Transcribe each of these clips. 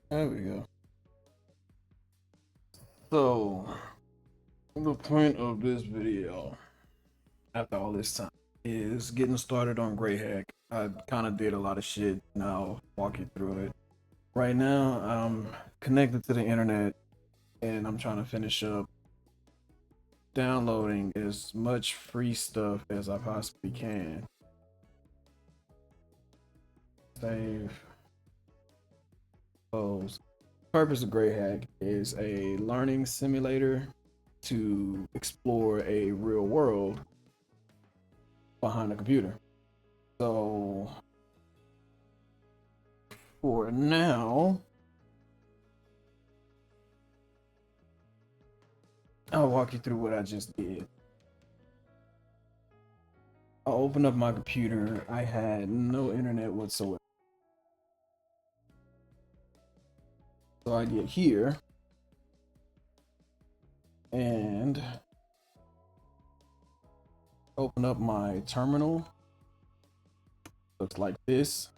There we go. So, the point of this video, after all this time, is getting started on Grey Hack. I kind of did a lot of shit. Now, I'll walk you through it. Right now, I'm connected to the internet and I'm trying to finish up downloading as much free stuff as I possibly can. Save, close. Purpose of Grey Hack is a learning simulator to explore a real world behind a computer. So for now, I'll walk you through what I just did. I opened up my computer. I had no internet whatsoever. So I get here and open up my terminal. Looks like this.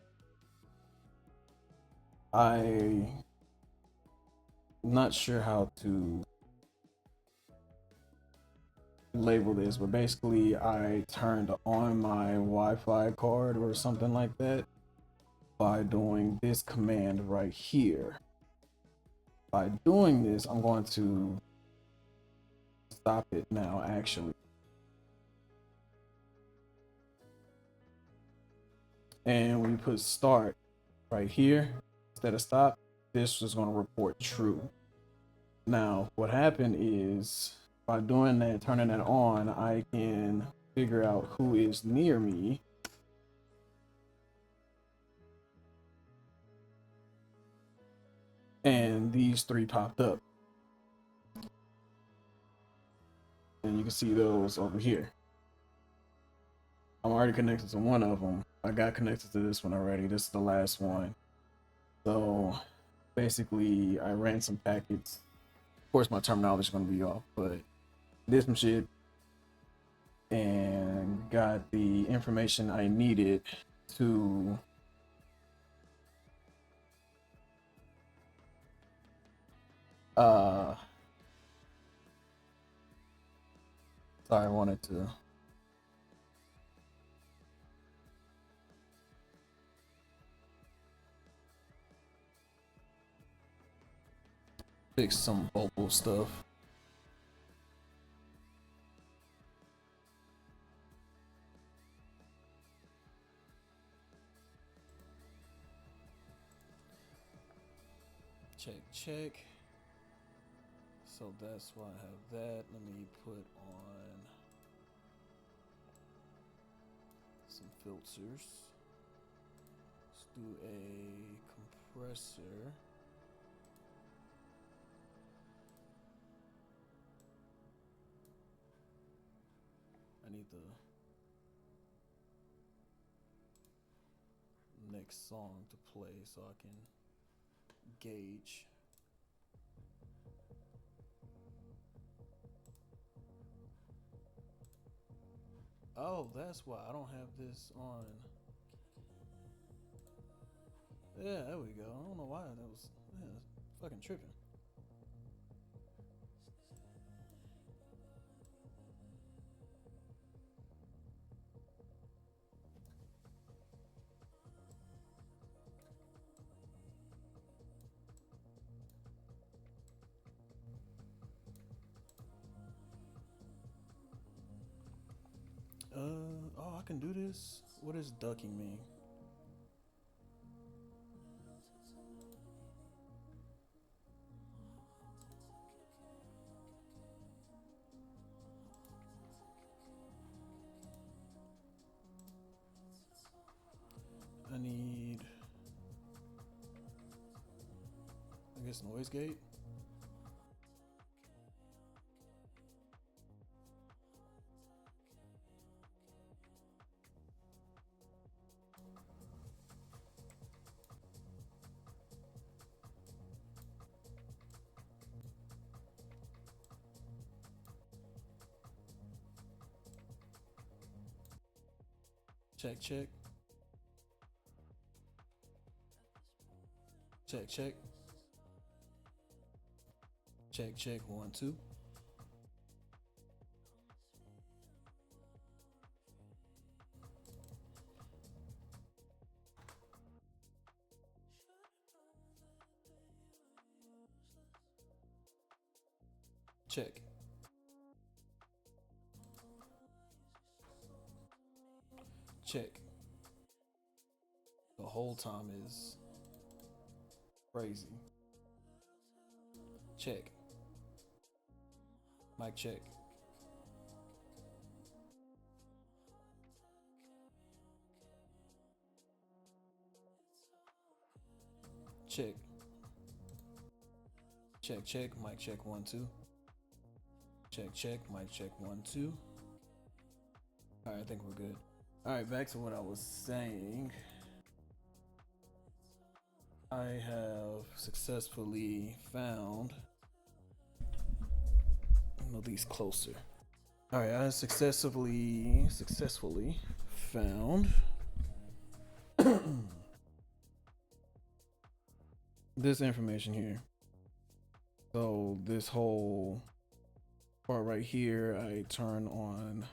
I'm not sure how to label this, but basically I turned on my Wi-Fi card or something like that by doing this command right here. By doing this, I'm going to stop it now actually. And when you put start right here instead of stop, this is going to report true. Now what happened is by doing that, turning that on, I can figure out who is near me. And these three popped up. And you can see those over here. I'm already connected to one of them. I got connected to this one already. This is the last one. So basically, I ran some packets. Of course, my terminology is going to be off, but did some shit and got the information I needed to uh sorry, I wanted to fix some vocal stuff. Check. So that's why I have that. Let me put on some filters. Let's do a compressor. I need the next song to play so I can gauge. Oh, that's why I don't have this on. Yeah, there we go. I don't know why that was, yeah, fucking tripping. Oh, I can do this. What does ducking mean? I need, I guess, noise gate. Check. Check, check, 1, 2. Check. Check. The whole time is crazy. Check. Mic check. Check. Check, check, mic check, 1, 2. Check, check, mic check, 1, 2. All right, I think we're good. All right, back to what I was saying. I have successfully found, move these closer. All right, I successfully found this information here. So this whole part right here, I turn on,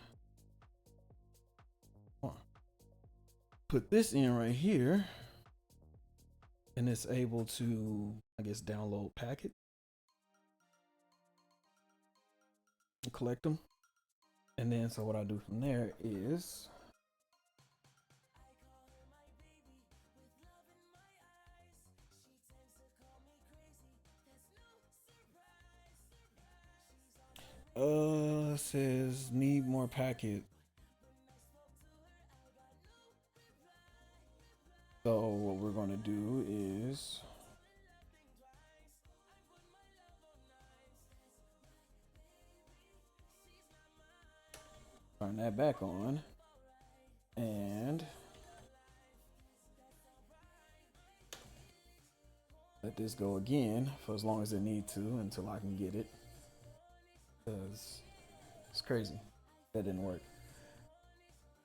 put this in right here, and it's able to, I guess, download packets, collect them. And then, so what I do from there is says need more packet. So what we're going to do is turn that back on and let this go again for as long as it needs to until I can get it, because it's crazy that didn't work.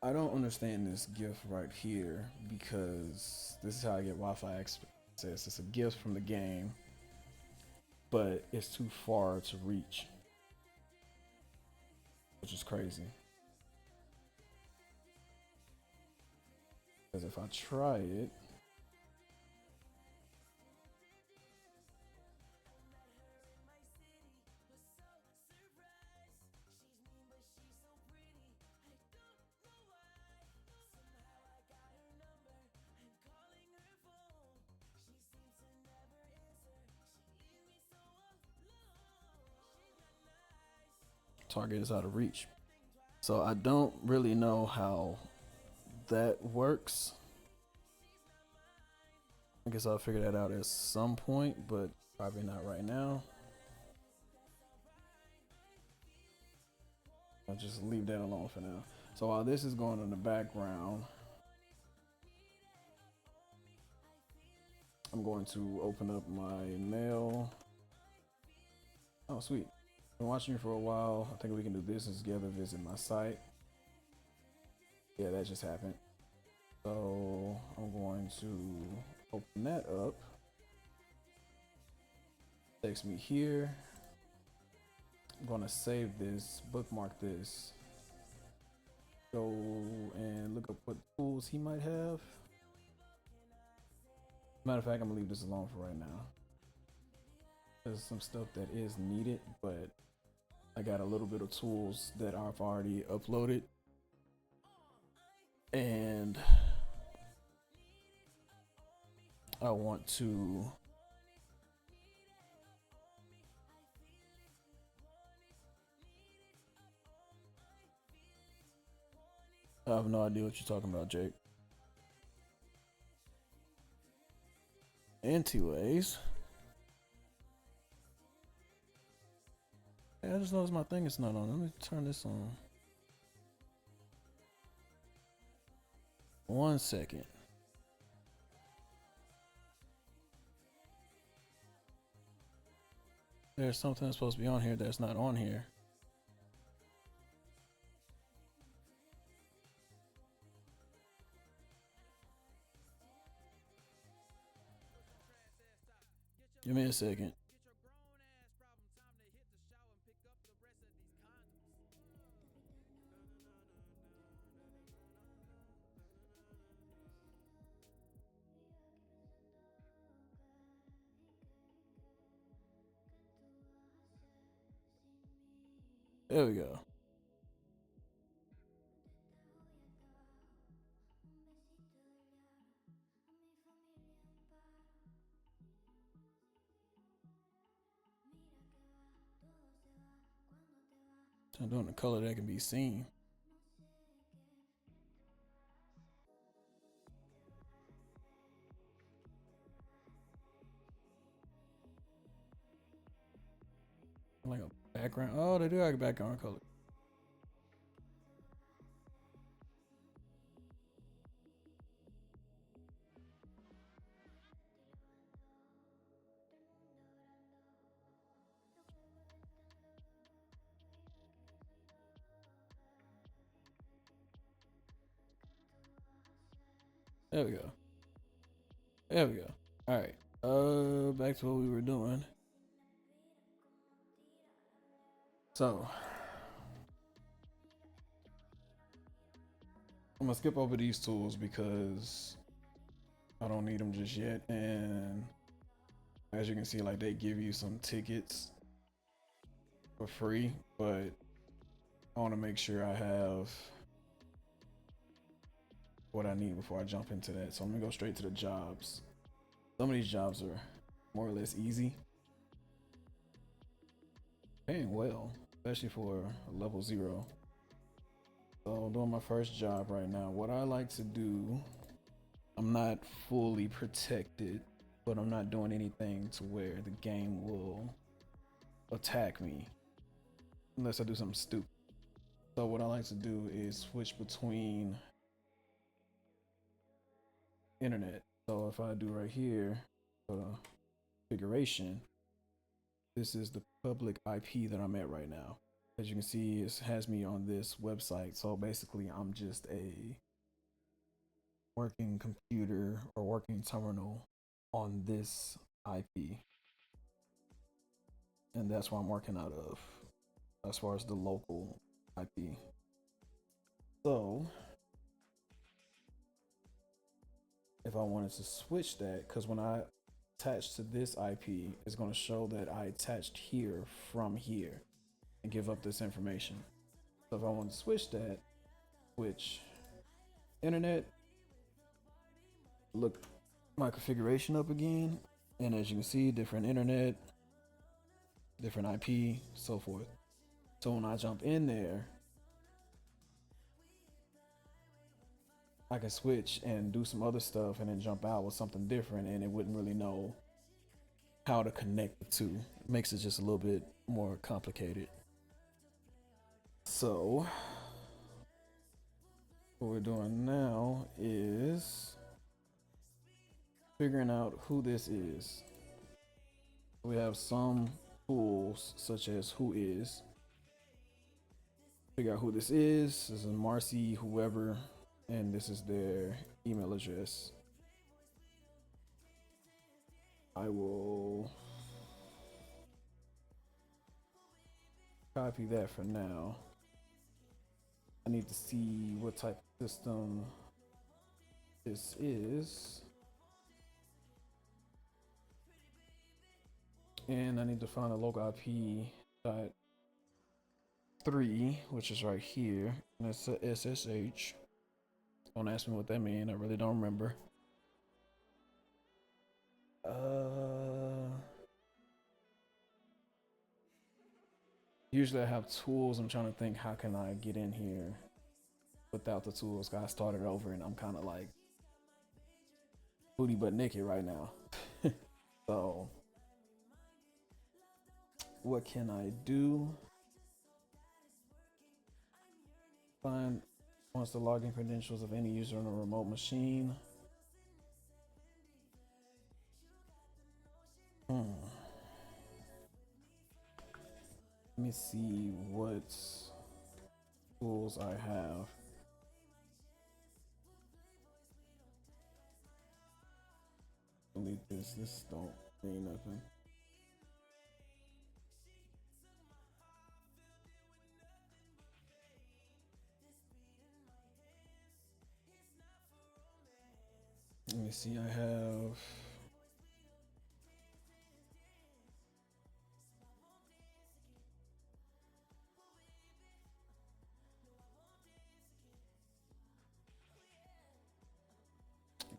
I don't understand this gift right here, because this is how I get Wi-Fi access. It's a gift from the game, but it's too far to reach, which is crazy. Because if I try it, target is out of reach. So I don't really know how that works. I guess I'll figure that out at some point, but probably not right now. I'll just leave that alone for now. So while this is going in the background, I'm going to open up my mail. Oh, sweet. Been watching you for a while. I think we can do business together. Visit my site. Yeah, that just happened. So I'm going to open that up. Takes me here. I'm going to save this, bookmark this. Go and look up what tools he might have. Matter of fact, I'm gonna leave this alone for right now. There's some stuff that is needed, but I got a little bit of tools that I've already uploaded, and I want to I have no idea what you're talking about, Jake. Anyways, I just noticed my thing is not on. Let me turn this on. 1 second. There's something that's supposed to be on here that's not on here. Give me a second. There we go. I'm doing the color that can be seen. Like a background. Oh, they do have a background color. There we go. There we go. All right. Back to what we were doing. So I'm gonna skip over these tools because I don't need them just yet. And as you can see, like they give you some tickets for free, but I want to make sure I have what I need before I jump into that. So I'm gonna go straight to the jobs. Some of these jobs are more or less easy, paying well, especially for a level 0. So I'm doing my first job right now. What I like to do, I'm not fully protected, but I'm not doing anything to where the game will attack me unless I do something stupid. So what I like to do is switch between internet. So if I do right here, configuration, this is the public IP that I'm at right now. As you can see, it has me on this website. So basically I'm just a working computer or working terminal on this IP. And that's what I'm working out of as far as the local IP. So if I wanted to switch that, because when I attach to this IP, it's going to show that I attached here from here and give up this information. So if I want to switch that, switch internet, look my configuration up again, and as you can see, different internet, different IP, so forth. So when I jump in there, I can switch and do some other stuff and then jump out with something different, and it wouldn't really know how to connect the two. It makes it just a little bit more complicated. So what we're doing now is figuring out who this is. We have some tools such as who is. Figure out who this is. This is Marcy, whoever, and this is their email address. I will copy that for now. I need to see what type of system this is. And I need to find a local IP dot 3, which is right here. And it's a SSH. Don't ask me what that means. I really don't remember. Usually I have tools. I'm trying to think, how can I get in here without the tools? I started over and I'm kind of like booty butt naked right now. So what can I do? Find wants the login credentials of any user on a remote machine. Let me see what tools I have. Delete this. This don't mean nothing. Let me see. I have.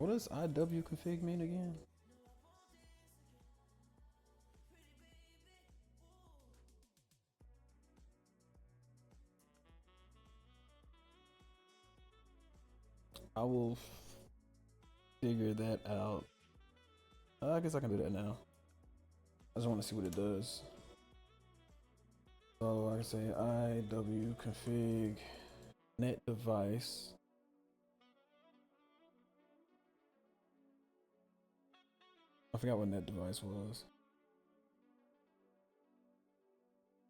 What does IW config mean again? I will figure that out. I guess I can do that now. I just want to see what it does. So I can say IW config net device. I forgot what net device was.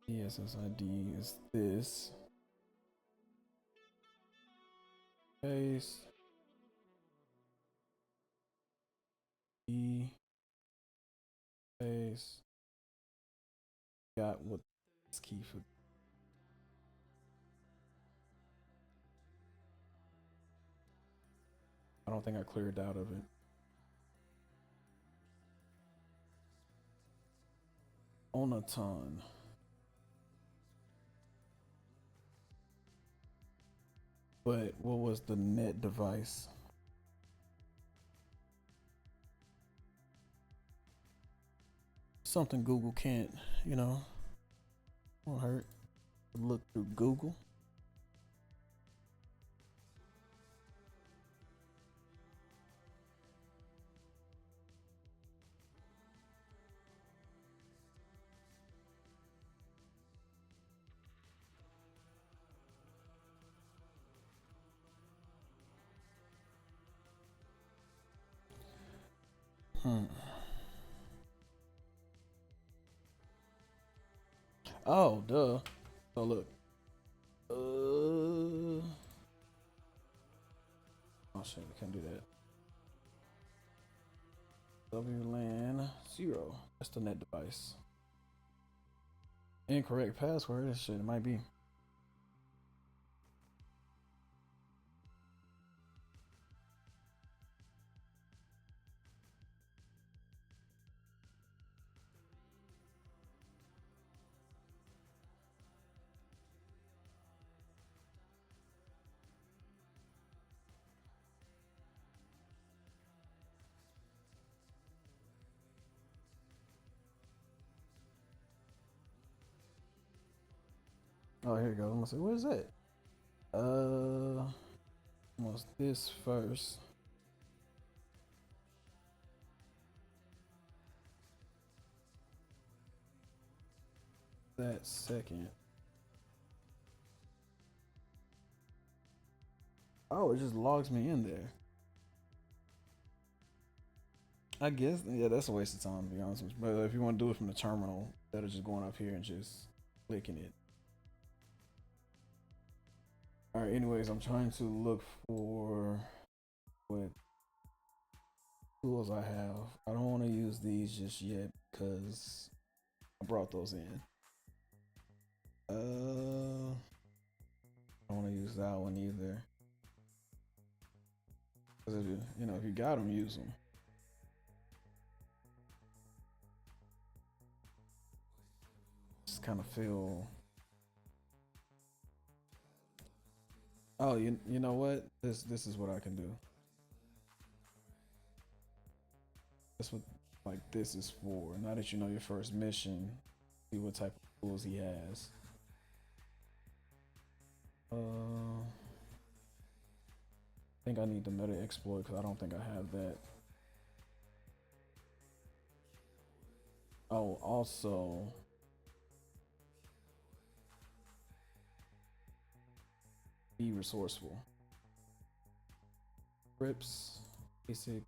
ESSID is this. Space. E. Space. Got what this key for. I don't think I cleared out of it. On a ton. But what was the net device? Something Google can't, won't hurt. Look through Google. Oh, duh. Oh, look. Oh shit, I can't do that. WLAN 0. That's the net device. Incorrect password. That shit, it might be. Oh, here you go. I'm gonna say, what is that? What's this first? That second. Oh, it just logs me in there. I guess, yeah, that's a waste of time, to be honest with you. But if you want to do it from the terminal, instead of just going up here and just clicking it. All right, anyways, I'm trying to look for what tools I have. I don't want to use these just yet because I brought those in. I don't want to use that one either. Because if you got them, use them. Just kind of feel. Oh, you know what? This is what I can do. That's what this is for. Now that you know your first mission, see what type of tools he has. I think I need the meta exploit because I don't think I have that. Oh, also, be resourceful. Scripts, basic,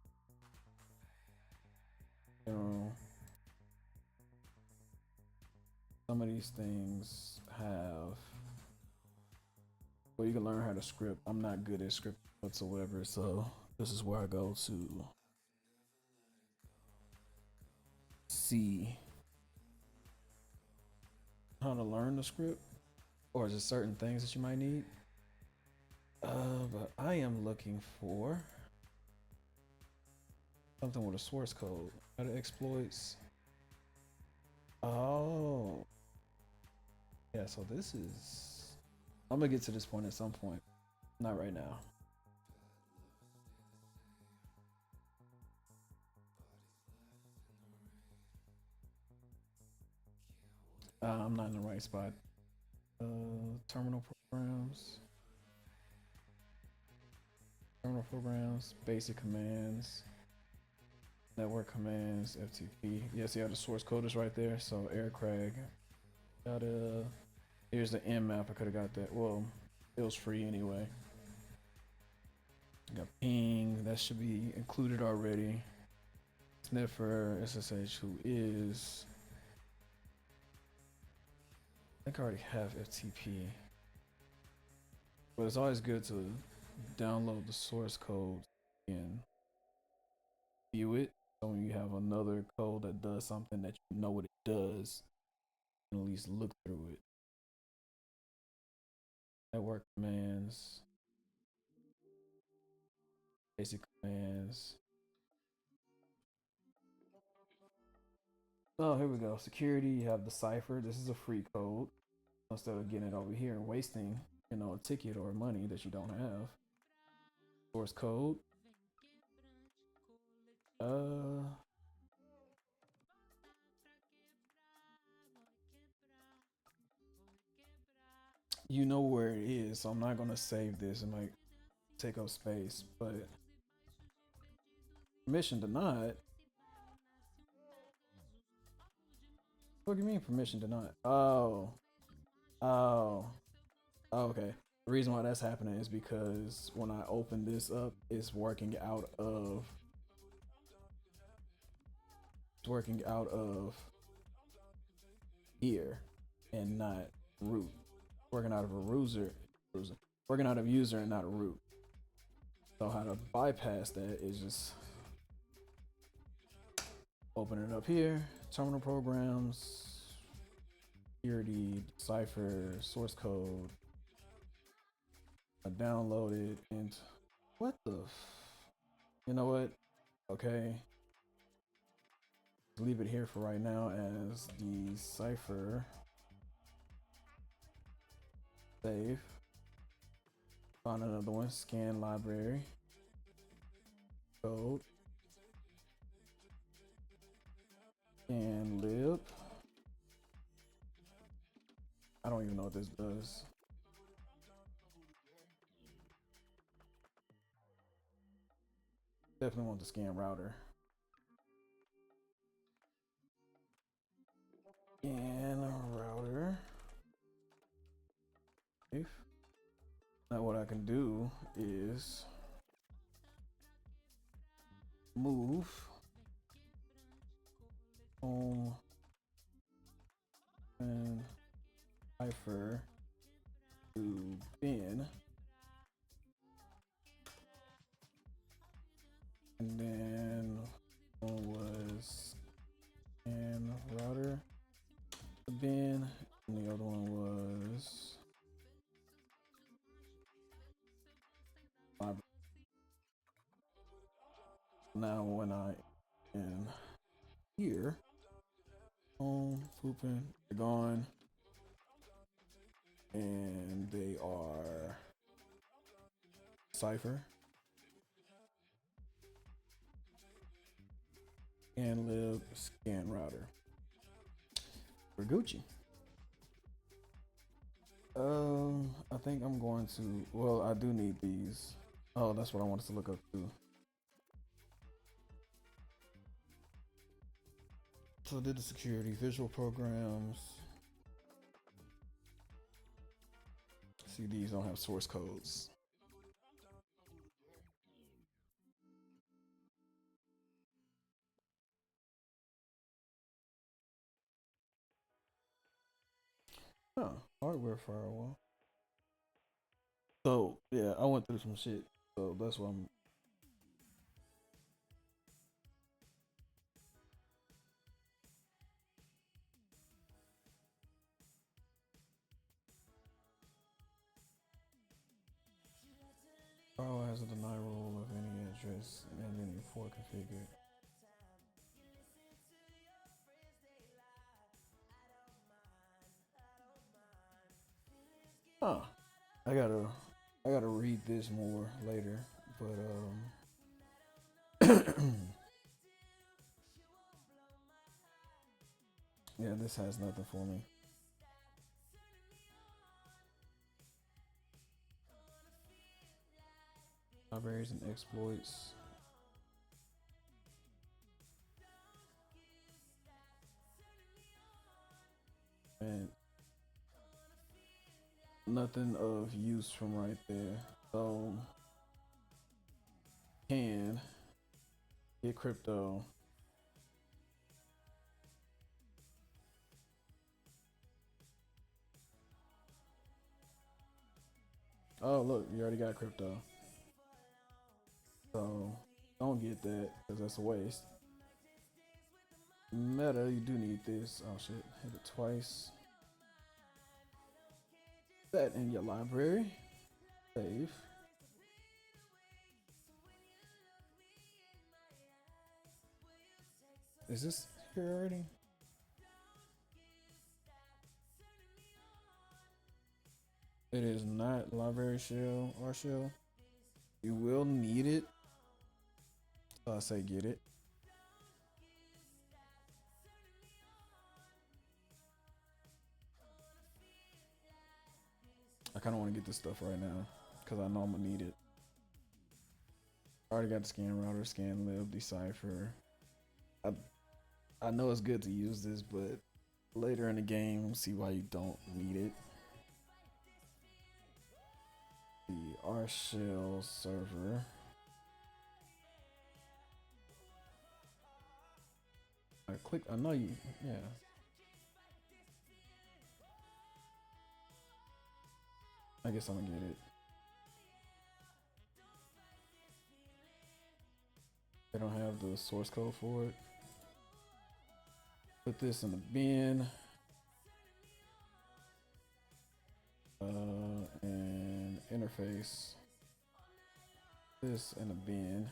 general. Some of these things have. Well, you can learn how to script. I'm not good at script whatsoever, so this is where I go to see how to learn the script, or just certain things that you might need. But I am looking for something with a source code. How to exploits. Oh, yeah. So this is. I'm gonna get to this point at some point. Not right now. I'm not in the right spot. Terminal programs, basic commands, network commands, FTP. Yes, yeah, the source code is right there. So aircrag. Gotta. Here's the Nmap. I could have got that. Well, it was free anyway. Got ping. That should be included already. Sniffer SSH, who is. I think I already have FTP. But it's always good to download the source code and view it. So when you have another code that does something that you know what it does, you can at least look through it. Network commands, basic commands. Oh, here we go. Security, you have the cipher. This is a free code. Instead of getting it over here and wasting, a ticket or money that you don't have. Source code. You know where it is, so I'm not gonna save this. It might take up space, but permission denied. What do you mean permission denied? Oh, okay. The reason why that's happening is because when I open this up, it's working out of here and not root. Working out of working out of user and not a root. So how to bypass that is just open it up here, terminal programs, security, cipher, source code. I download it and what the you know what? Okay. Leave it here for right now as the cipher. Save. Find another one. Scan library. Code. And lib. I don't even know what this does. Definitely want the scan router. And a router. If now what I can do is move home and cipher to bin, and then one was and router to bin, and the other one was now when I in here home Pupin, they're gone. And they are cipher and lib scan router. We're Gucci. I think I'm going to. Well, I do need these. Oh, that's what I wanted to look up too. So I did the security visual programs. See, these don't have source codes. Huh, hardware firewall. So yeah, I went through some shit. So that's what I'm. Firewall has a deny rule of any address and any port configured. Huh. I gotta read this more later, but yeah, this has nothing for me. Libraries and exploits. And nothing of use from right there. So can get crypto. Oh look, you already got crypto. So don't get that because that's a waste. Meta, you do need this. Oh shit, hit it twice. That in your library. Save. Is this here already? It is not library shell or shell. You will need it. So I say get it. I kind of want to get this stuff right now because I know I'm gonna need it. I already got the scan router, scan lib, decipher. I I know it's good to use this, but later in the game, see why you don't need it. The R shell server. I click. I know you. Yeah. I guess I'm gonna get it. They don't have the source code for it. Put this in the bin. And interface. This in the bin.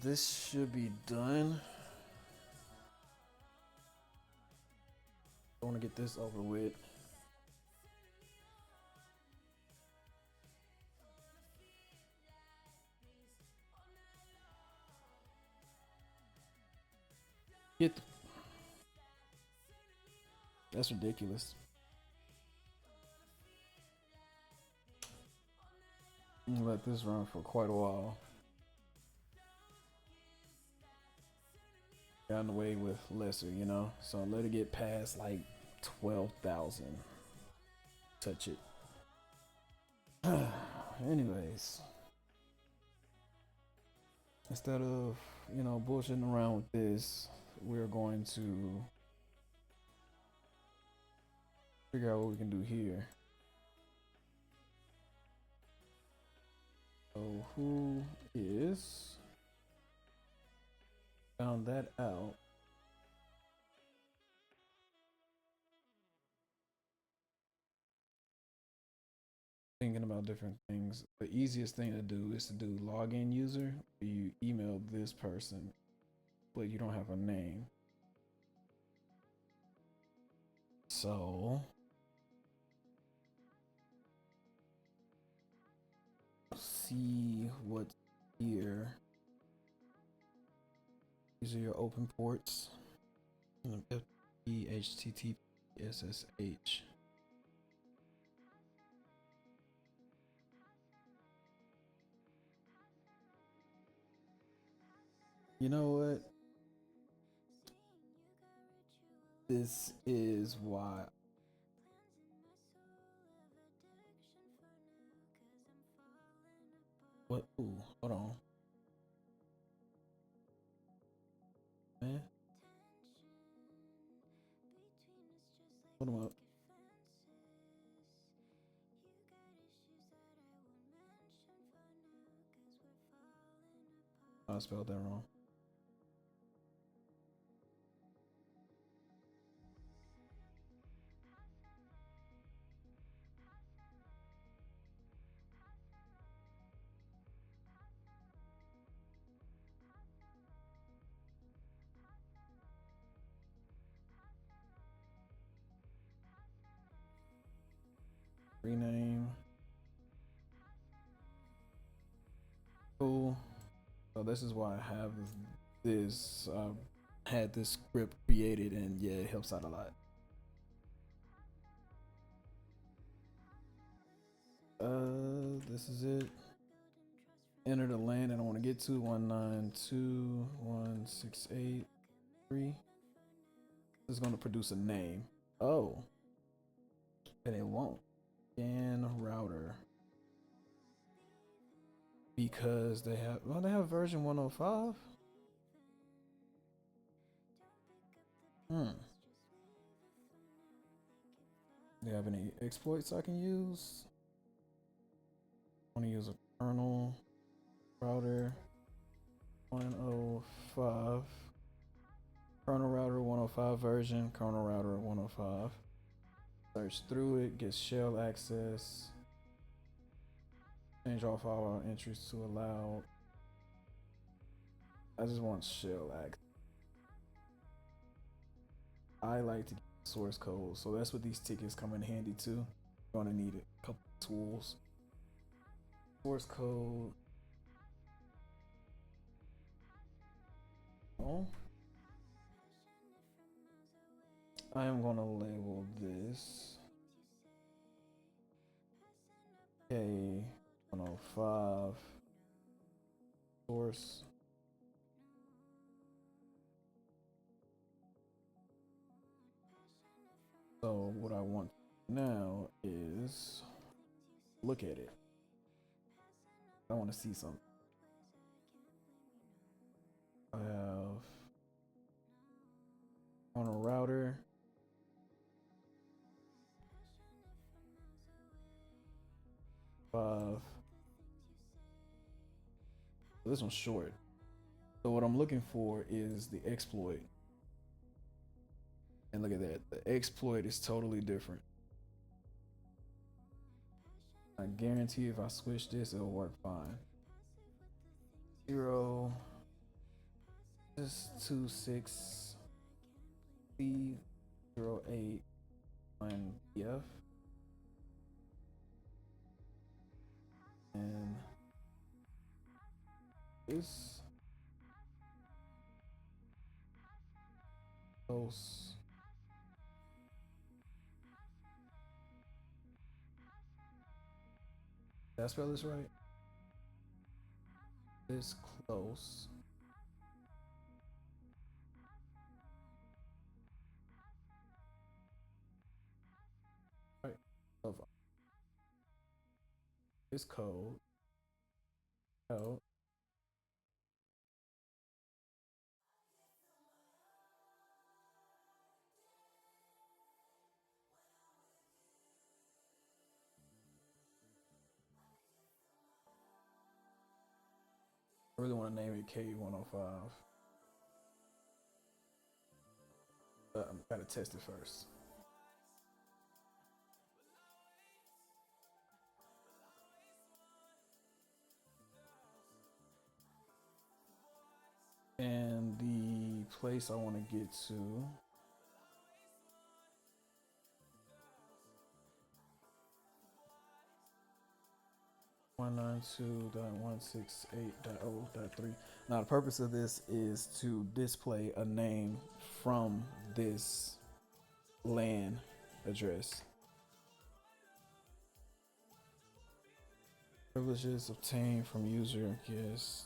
This should be done. I want to get this over with. Get the... That's ridiculous. I'm gonna let this run for quite a while. Got in the way with lesser, you know? So let it get past like 12,000. Touch it. Anyways. Instead of, you know, bullshitting around with this, we're going to figure out what we can do here. So who is... Found that out. Thinking about different things. The easiest thing to do is to do login user. You email this person, but you don't have a name. So see what's here. These are your open ports. FTP, HTTP, SSH. You know what? This is why. What? Ooh, hold on. Man. Hold him up. I spelled that wrong. Rename. Cool. So this is why I have this had this script created, and yeah, it helps out a lot. This is it. Enter the land that I want to get to. 192.168.3. This is going to produce a name. Oh, and it won't. Scan router. Because they have version 105. Do you have any exploits I can use? I want to use a kernel router 105. Kernel router 105 version. Kernel router 105. Search through it. Get shell access. Change all file entries to allowed. I just want shell access. I like to get source code, so that's what these tickets come in handy too. You're gonna need a couple tools. Source code. Oh. I am gonna label this K105 source. So what I want now is look at it. I want to see something. I have on a router. This one's short. So what I'm looking for is the exploit. And look at that. The exploit is totally different. I guarantee if I switch this, it'll work fine. 0 26 C08 F. And this close. Did I spell this right? This close. Right. Of this code out. I really want to name it K105. But I'm gotta test it first. And the place I want to get to (192.168.0.3). Now the purpose of this is to display a name from this LAN address. Privileges obtained from user guest.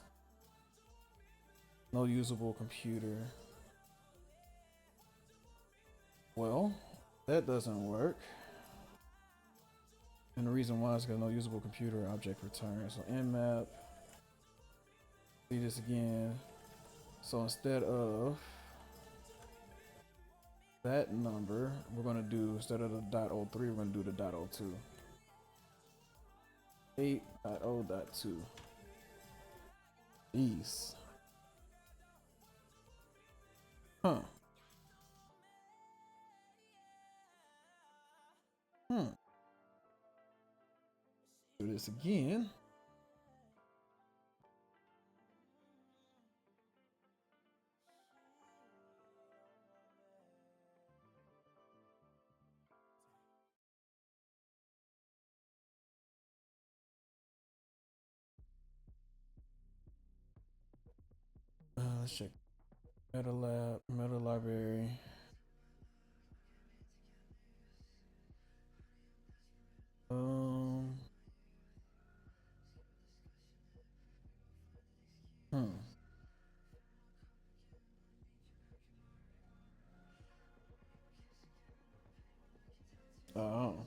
No usable computer. Well, that doesn't work. And the reason why is because no usable computer object return. So nmap. See this again. So instead of that number, we're gonna do, instead of the .03, we're gonna do the .02. 8.0.2. Jeez. Huh. Do this again. Let's check meta lab, meta library. Hmm. Oh.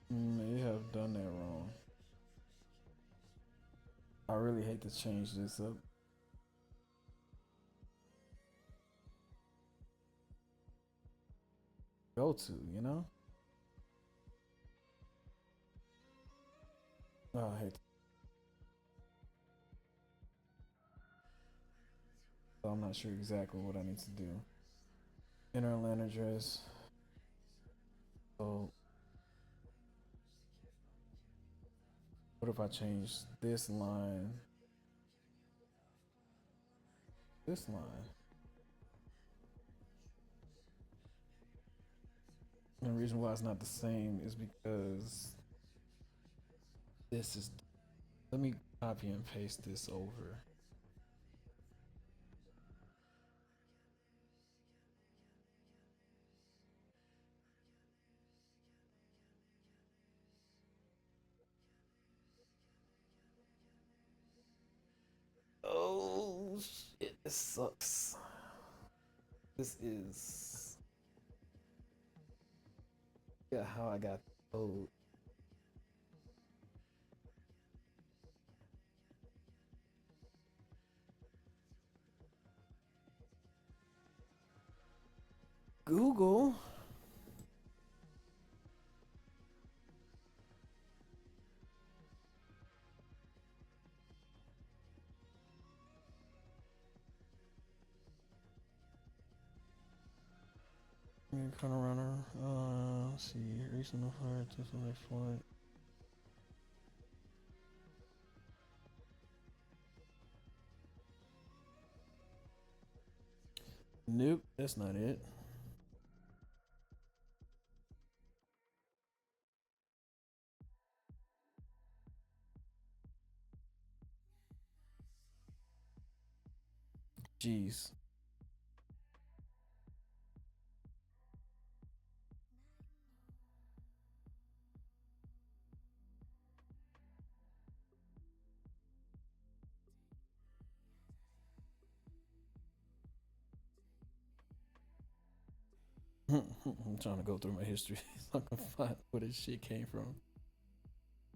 May have done that wrong. I really hate to change this up. Go to, you know? Oh, I hate. So I'm not sure exactly what I need to do. Enter land address. So what if I change this line? This line. And the reason why it's not the same is because this is. Let me copy and paste this over. Oh shit, this sucks. This is yeah how I got the code. Google. Kind of runner. Let's see. Recent fire to select flight. Nope, that's not it. Jeez. I'm trying to go through my history so I can find where this shit came from.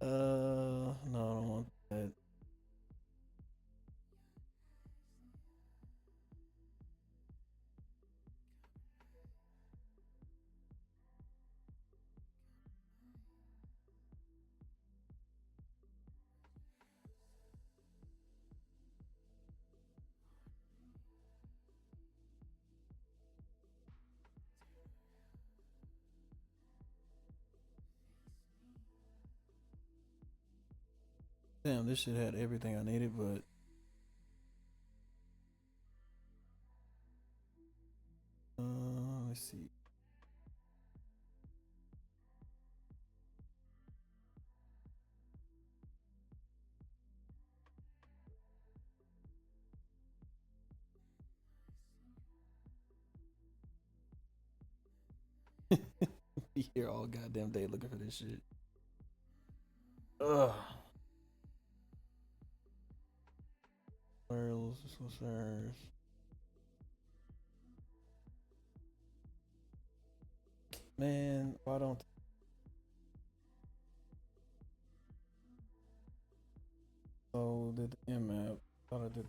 No, I don't want that. Damn, this shit had everything I needed, but let's see. Be here all goddamn day looking for this shit. Ugh. Where's man, why don't so did the map? Thought I did.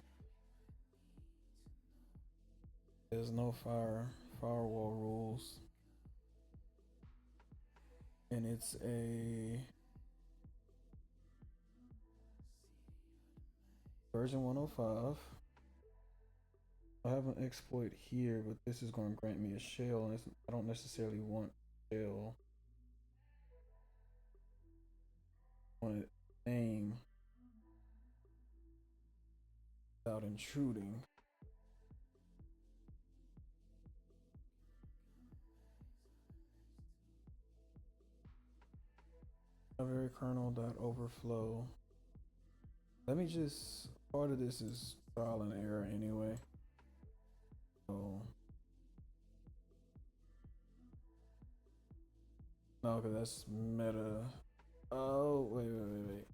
There's no firewall rules, and it's a version 105. I have an exploit here, but this is going to grant me a shell, and I don't necessarily want shell. I want to aim without intruding. Library kernel dot overflow. Let me just part of this is trial and error anyway. So No, because that's meta. Oh, wait.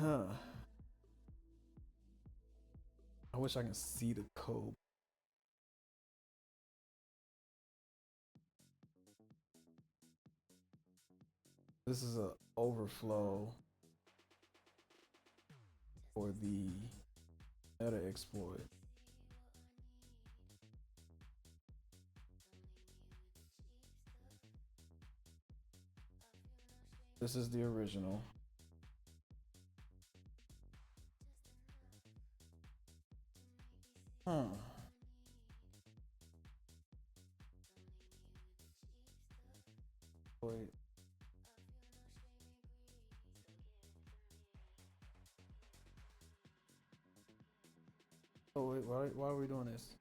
Huh. I wish I can see the code. This is a overflow for the meta exploit. This is the original. Huh. Wait. Oh wait, why are we doing this?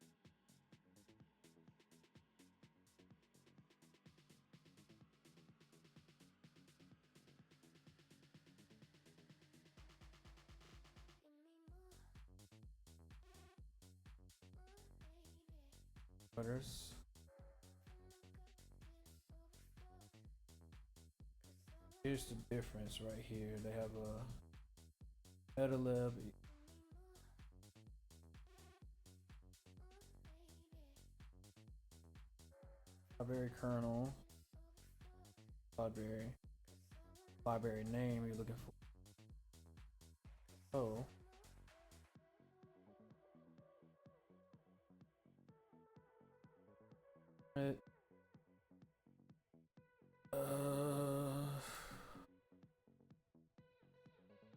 Butters. Here's the difference right here. They have a meta lab, library kernel, library name you're looking for. Oh. It,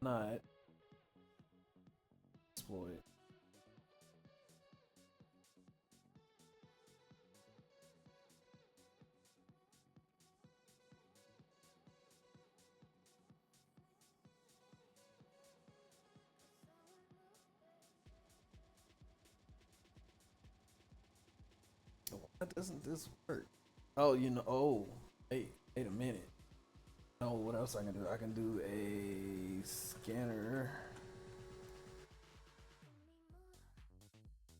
not exploit. Why doesn't this work? Oh, oh, wait a minute. Oh, what else I can do? I can do a scanner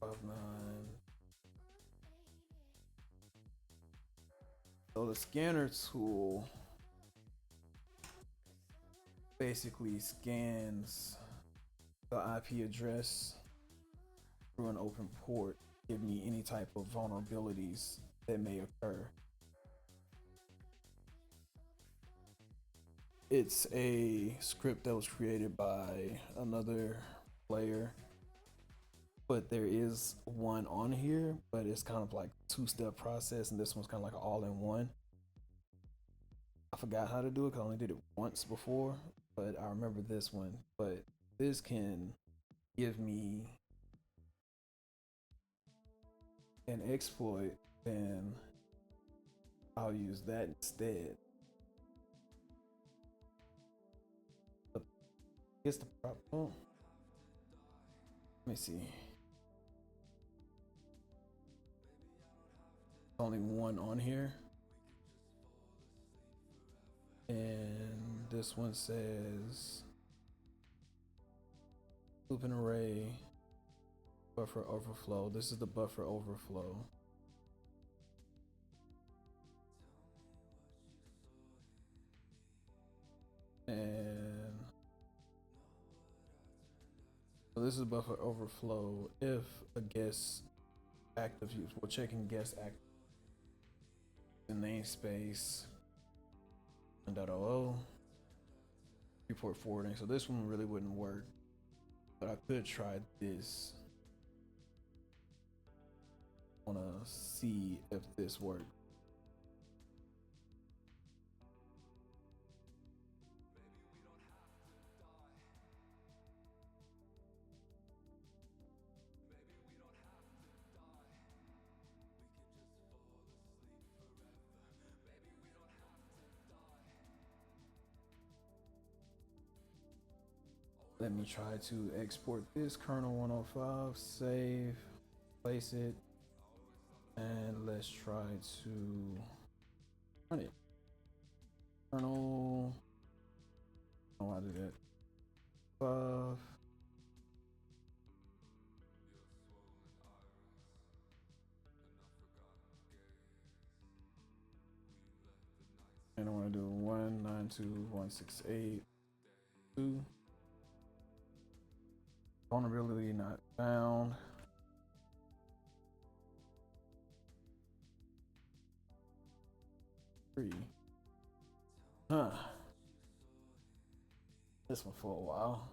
of nine. So the scanner tool basically scans the IP address through an open port, give me any type of vulnerabilities that may occur. It's a script that was created by another player, but there is one on here, but it's kind of like two-step process, and this one's kind of like all in one. I forgot how to do it because I only did it once before, but I remember this one. But this can give me an exploit, then I'll use that instead. But I guess the problem. Oh, let me see. Only one on here. And this one says Pupin array buffer overflow. This is the buffer overflow. And so this is buffer overflow if a guest active use. We're checking guest active. The namespace 1.0 report forwarding. So this one really wouldn't work, but I could try this. I want to see if this works. Let me try to export this kernel 105, save, place it, and let's try to run it. Kernel, oh, I did that. 5. And I want to do 192.168.2. Vulnerability not found. Three. Huh. This one for a while.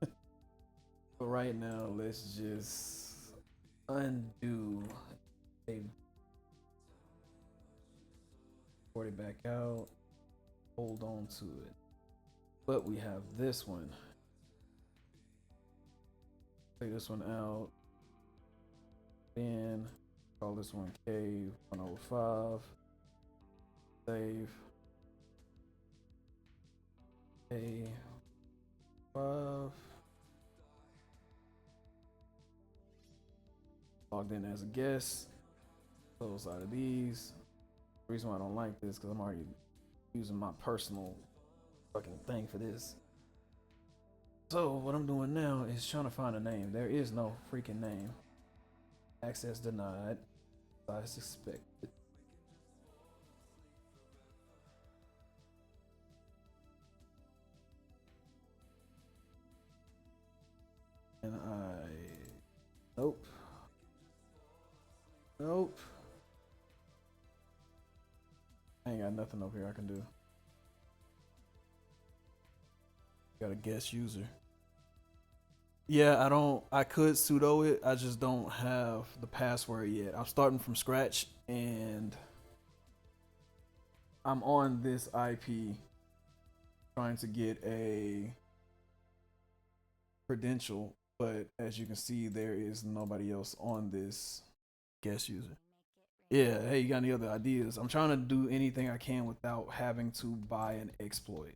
But right now, let's just undo a 40 back out. Hold on to it. But we have this one. Take this one out. Then call this one K105. Save. K5. Logged in as a guest. Close out of these. The reason why I don't like this because I'm already using my personal fucking thing for this. So what I'm doing now is trying to find a name. There is no freaking name. Access denied. I suspected. And nope. Nope. I ain't got nothing over here I can do. Got a guest user. Yeah, I could sudo it. I just don't have the password yet. I'm starting from scratch and I'm on this IP trying to get a credential, but as you can see, there is nobody else on this guest user. Yeah, hey, you got any other ideas? I'm trying to do anything I can without having to buy an exploit.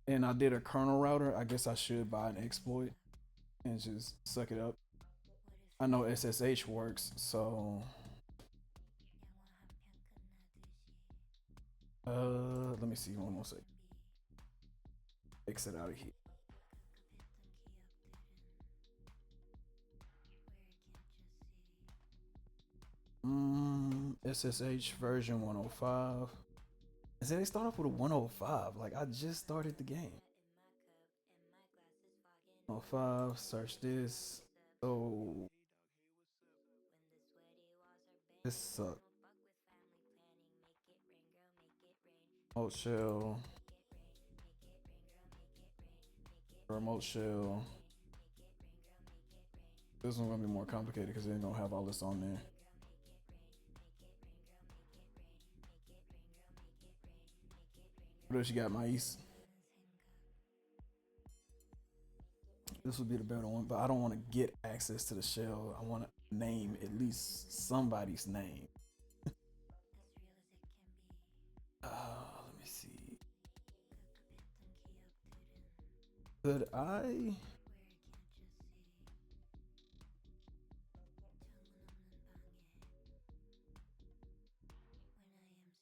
And I did a kernel router. I guess I should buy an exploit and just suck it up. I know SSH works, so let me see one more second. Exit out of here. SSH version 105. And then they start off with a 105. Like I just started the game. 105. Search this. So this sucks. Remote shell. Remote shell. This one's gonna be more complicated because they ain't gonna have all this on there. What else you got, Mais? This would be the better one, but I don't want to get access to the shell. I want to name at least somebody's name. Let me see. Could I?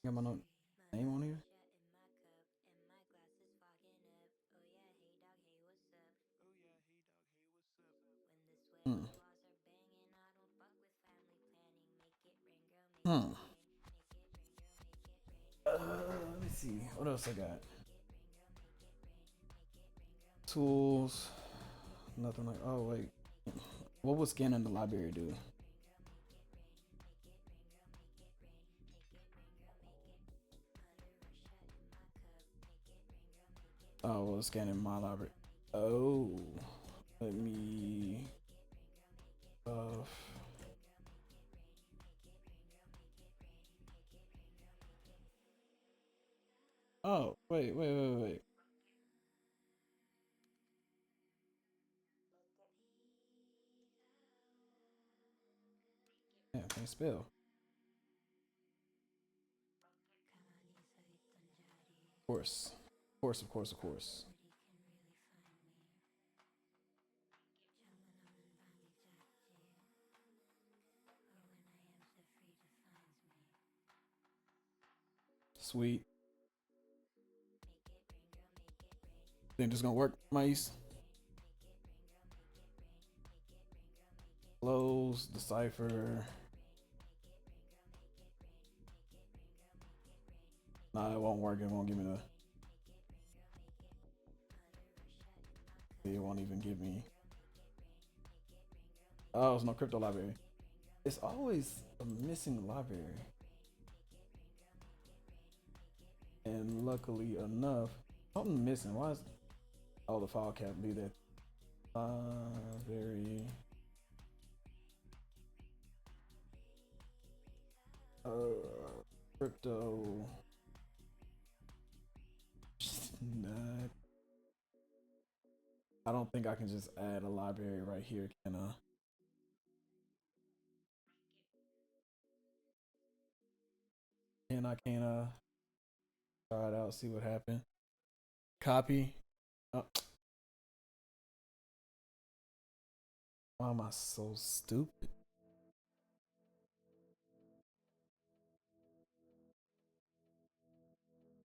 Got my name on here? Hmm. Hmm. Let me see. What else I got? Tools. Nothing like. Oh wait. What would scanning the library do? Oh, well, scanning my library. Oh, let me. Oh, wait. Yeah, can't spell. Of course. Of course. Sweet. Think this gonna work, mice? Close, decipher. Nah, it won't work. It won't give me the. It won't even give me. Oh, there's no crypto library. It's always a missing library. And luckily enough, something missing. Why is oh the file cap be that very crypto not. I don't think I can just add a library right here, can I? Can I try it out, see what happened. Copy. Uh, why am I so stupid?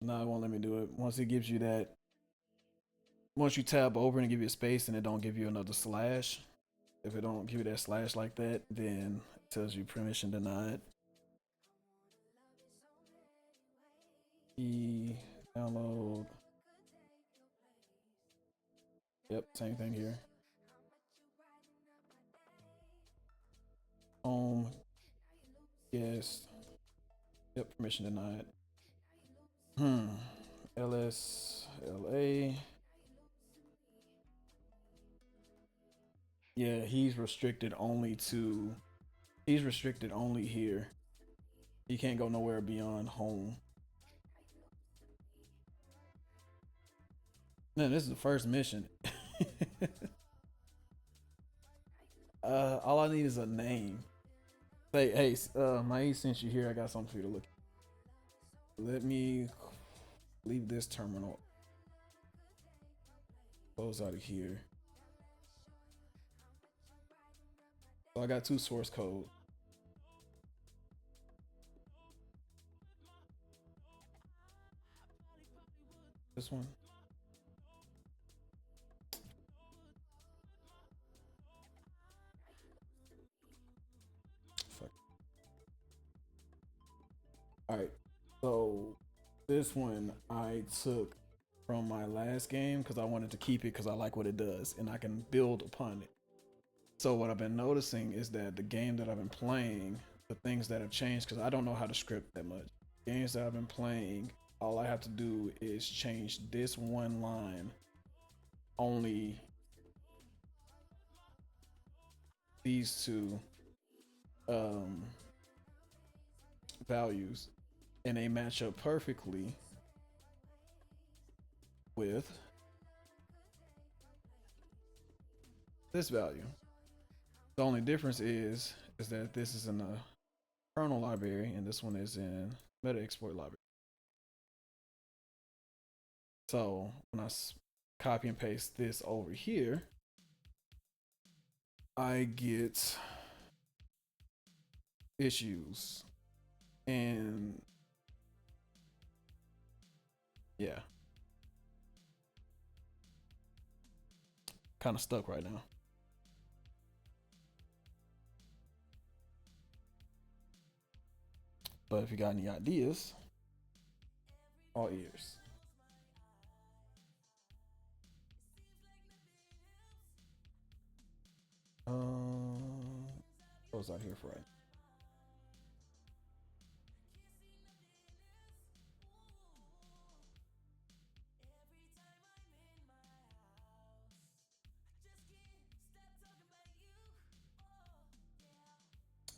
No, it won't let me do it. Once it gives you that, once you tab over and give you a space and it don't give you another slash, if it don't give you that slash like that, then it tells you permission denied. E download. Yep, same thing here. Home. Yes. Yep, permission denied. Hmm. LSLA. Yeah, he's restricted only to. He's restricted only here. He can't go nowhere beyond home. Man, this is the first mission. All I need is a name. Say, hey, my since you're here, I got something for you to look at. Let me leave this terminal. Close out of here. So I got two source code. This one. Fuck. All right. So this one I took from my last game because I wanted to keep it because I like what it does and I can build upon it. So what I've been noticing is that the game that I've been playing, the things that have changed, because I don't know how to script that much. Games that I've been playing, all I have to do is change this one line, only these two um, values, and they match up perfectly with this value. The only difference is that this is in the kernel library and this one is in meta export library. So when I copy and paste this over here, I get issues and yeah, kind of stuck right now. But if you got any ideas, all ears. What's out here for it?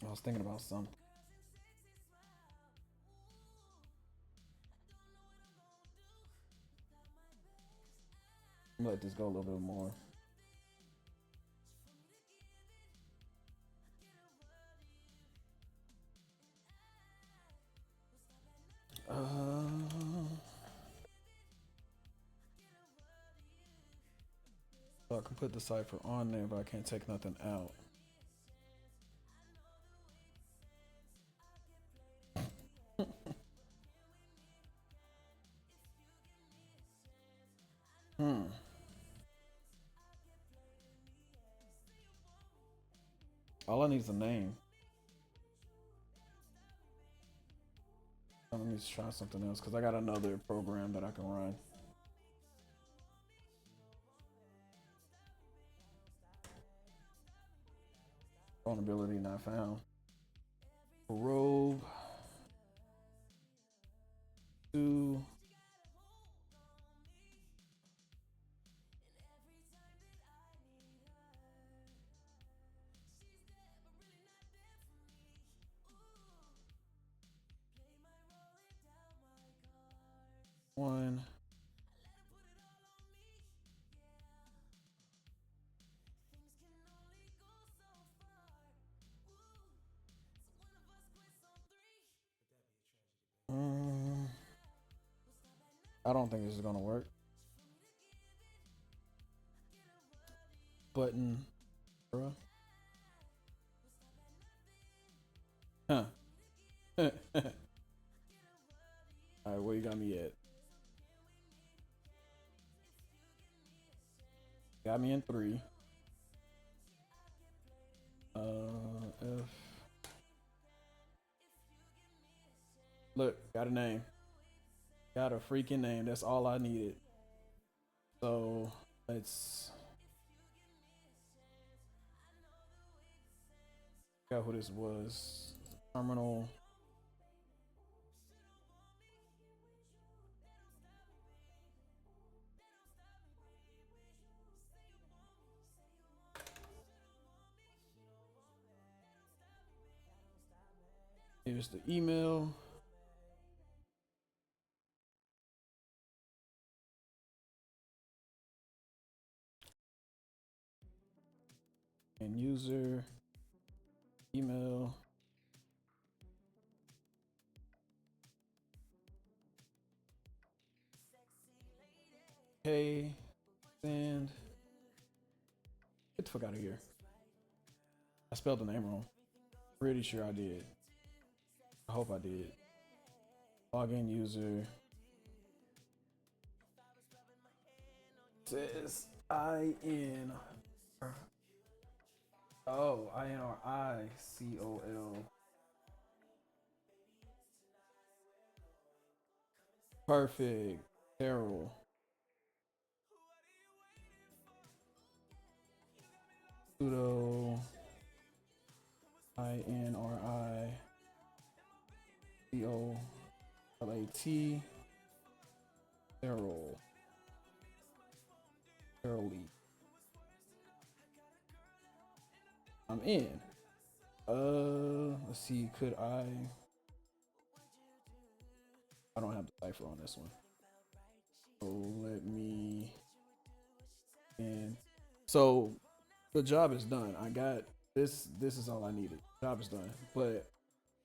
I was thinking about some. I'm gonna let this go a little bit more. So I can put the cipher on there, but I can't take nothing out. Hmm. All I need is a name. Let me try something else because I got another program that I can run. Vulnerability not found. Robe 2. One. I don't think this is gonna work. Button, bruh. Huh. All right, where you got me at? Got me in 3. F. Look, got a name. Got a freaking name. That's all I needed. So let's got who this was. Terminal. Here's the email. And user email. Hey, send. Get the fuck out of here. I spelled the name wrong. Pretty sure I did. I hope I did. Login user. Says IN. Oh, INRICOL. Perfect. Carol. Sudo INRICOLAT. Carol. Carolee. I'm in. Let's see. Could I don't have the cipher on this one. So let me in. So the job is done. I got this. This is all I needed. Job is done. But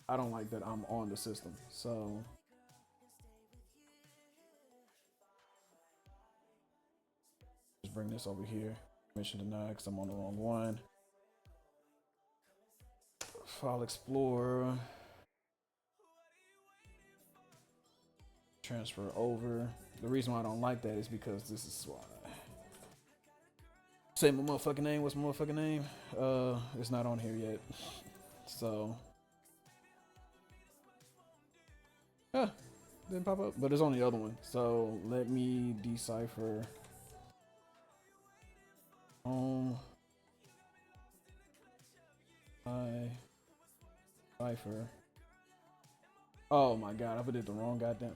I don't like that I'm on the system. So just bring this over here. Permission denied because I'm on the wrong one. File Explorer. Transfer over. The reason why I don't like that is because this is why. Say my motherfucking name. What's my motherfucking name? It's not on here yet. So didn't pop up, but it's on the other one. So let me decipher. I cipher. Oh my god, I put it the wrong goddamn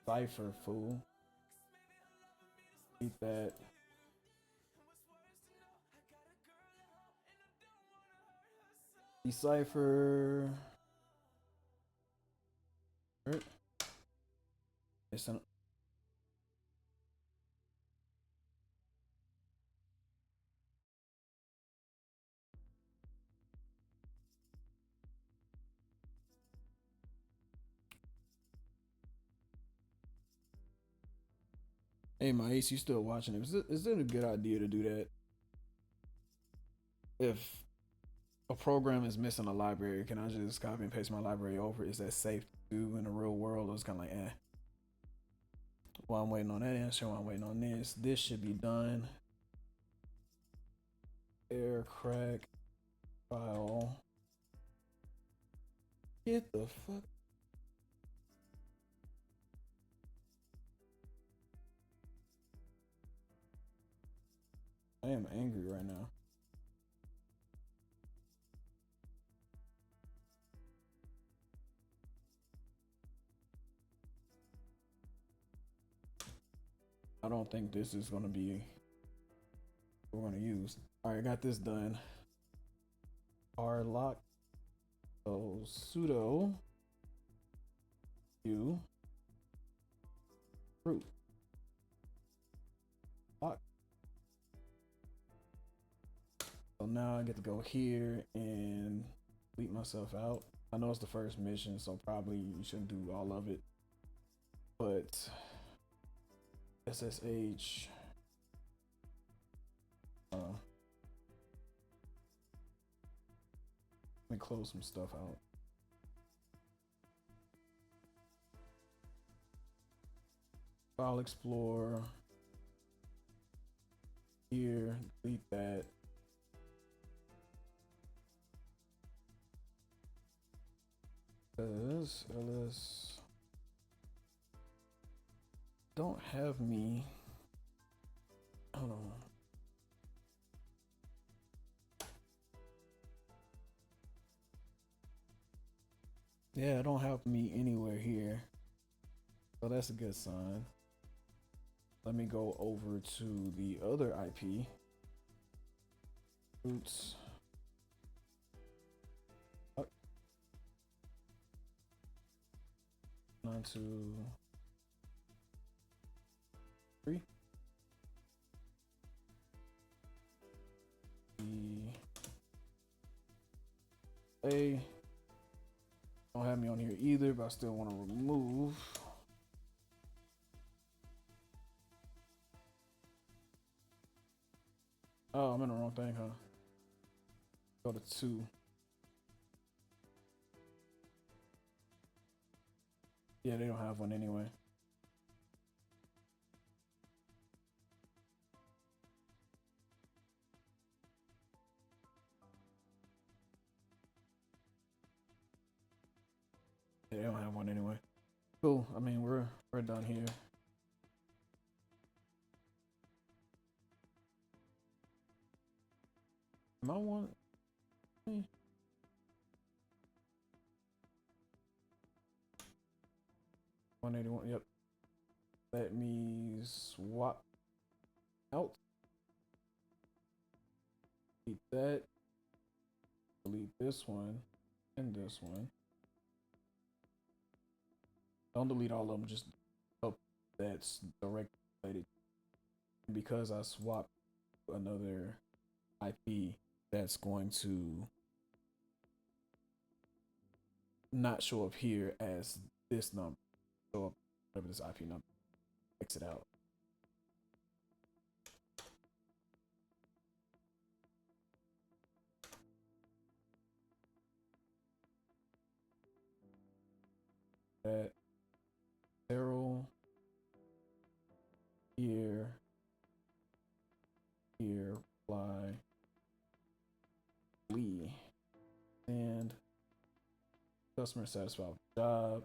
cipher, fool. Eat that. Decipher. Listen. Hey, my ace, you still watching it? Is it a good idea to do that? If a program is missing a library, can I just copy and paste my library over? Is that safe to do in the real world? Or it's kind of like, While I'm waiting on that answer, while I'm waiting on this should be done. Air crack file. Get the fuck. am angry right now. I don't think this is going to be what we're going to use. All right, I got this done. R lock. So sudo u root lock. So now I get to go here and delete myself out. I know it's the first mission, so probably you shouldn't do all of it. But SSH. Let me close some stuff out. File Explorer. Here, delete that. ls don't have me. Hold on. Yeah, it don't have me anywhere here. So that's a good sign. Let me go over to the other IP. Roots. Oh. 9 2 3. A. Don't have me on here either, but I still want to remove. Oh, I'm in the wrong thing, huh? Go to 2. Yeah, they don't have one anyway. Yeah, they don't have one anyway. Cool. I mean, we're done here. Am I one? 181. Yep. Let me swap out. Delete that. Delete this one and this one. Don't delete all of them. Just hope that's directly related. Because I swapped another IP, that's going to not show up here as this number. Show up whatever this IP number. Exit out. That Carol here fly Lee and customer satisfied with job.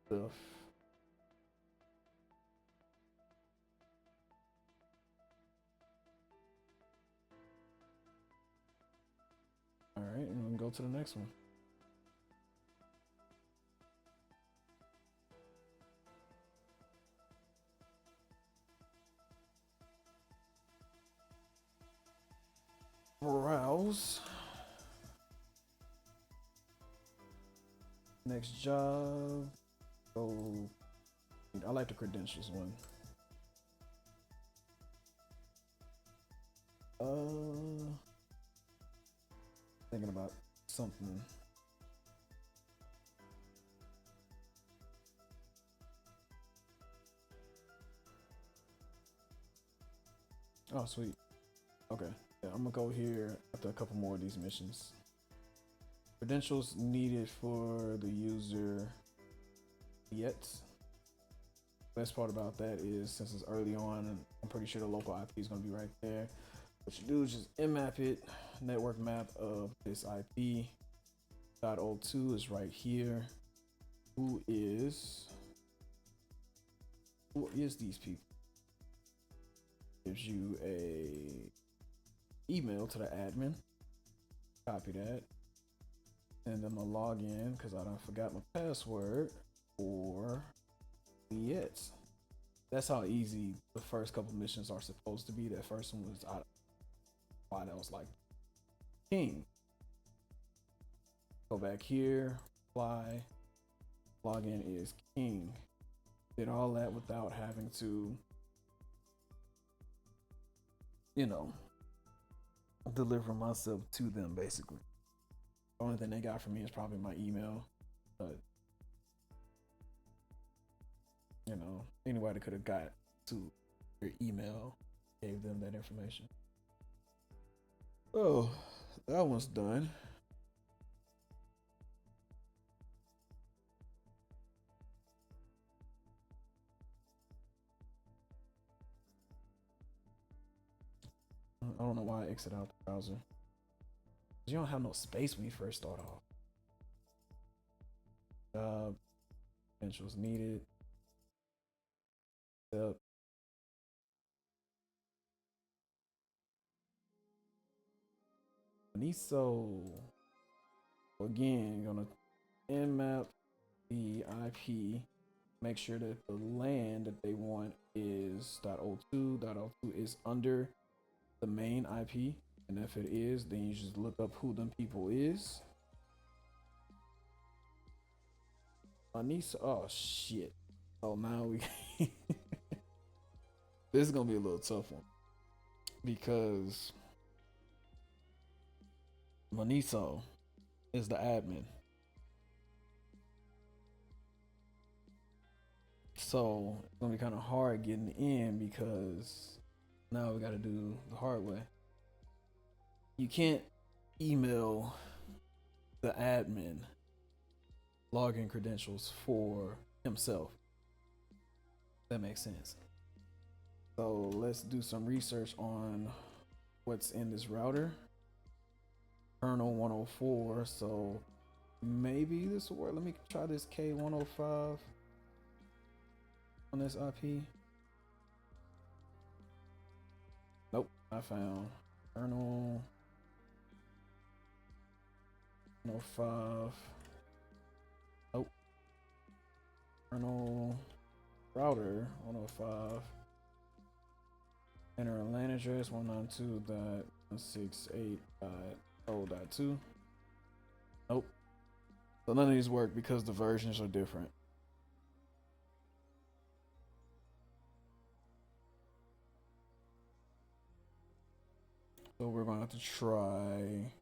Stuff. All right, and we can go to the next one. Browse. Next job. Oh, I like the credentials one. Thinking about something. Oh, sweet. Okay. Yeah, I'm gonna go here after a couple more of these missions. Credentials needed for the user yet. Best part about that is since it's early on, and I'm pretty sure the local IP is gonna be right there. What you do is just mmap it, network map of this IP. .02 is right here. Who is who is these people? Gives you a email to the admin. Copy that. And I'm gonna log in because I done forgot my password for Lietz. That's how easy the first couple missions are supposed to be. That first one was why that was like king. Go back here, apply, login is king. Did all that without having to, you know, deliver myself to them basically. The only thing they got from me is probably my email, but you know, anybody could have got to your email, gave them that information. Oh, that one's done. I don't know why I exit out the browser. You don't have no space when you first start off. Credentials needed. Yep. So again, you're gonna nmap the IP. Make sure that the LAN that they want is .02. .02 is under the main IP, and if it is, then you just look up who them people is. Anissa, oh shit. Oh, now we this is gonna be a little tough one because Maniso is the admin. So it's gonna be kind of hard getting in because now we gotta do the hard way. You can't email the admin login credentials for himself. That makes sense. So let's do some research on what's in this router. Kernel 104, so maybe this will work. Let me try this K105 on this IP. Nope, I found kernel 105. Nope. Kernel router 105. Enter a LAN address 192.168.0.2. Nope. So none of these work because the versions are different. So we're going to have to try.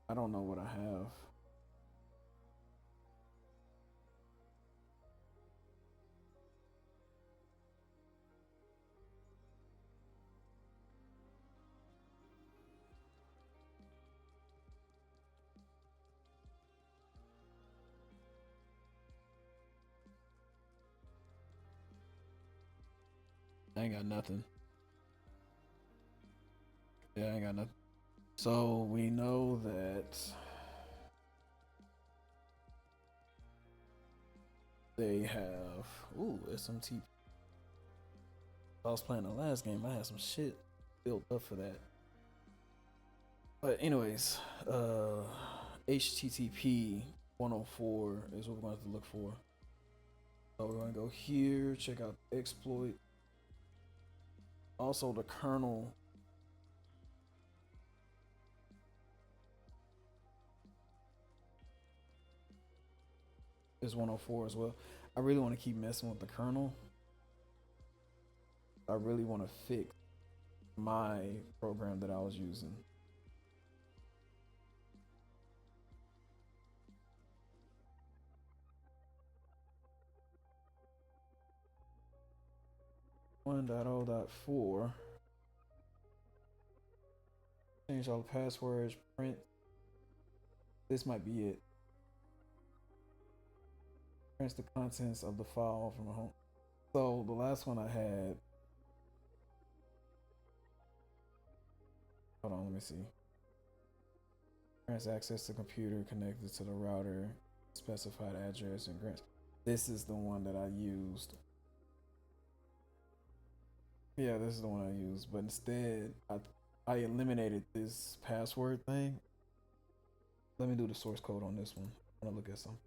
I don't know what I have. I ain't got nothing. Yeah, I ain't got nothing. So we know that they have SMT. I was playing the last game, I had some shit built up for that. But anyways, HTTP 104 is what we're going to have to look for. So we're going to go here, check out the exploit. Also the kernel is 104 as well. I really want to keep messing with the kernel. I really want to fix my program that I was using. .0.4. Change all the passwords, print. This might be it. Prints the contents of the file from a home. So the last one I had. Hold on, let me see. Grants access to computer connected to the router, specified address, and grants. This is the one that I used. Yeah, this is the one I used, but instead I eliminated this password thing. Let me do the source code on this one. I'm gonna look at some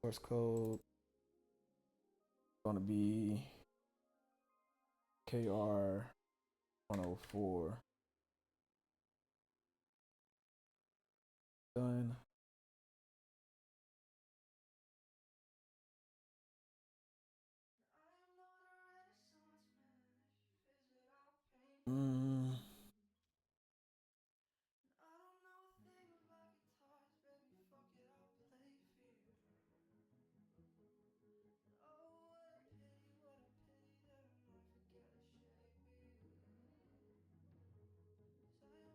source code. Gonna be KR 104. Done. Mm.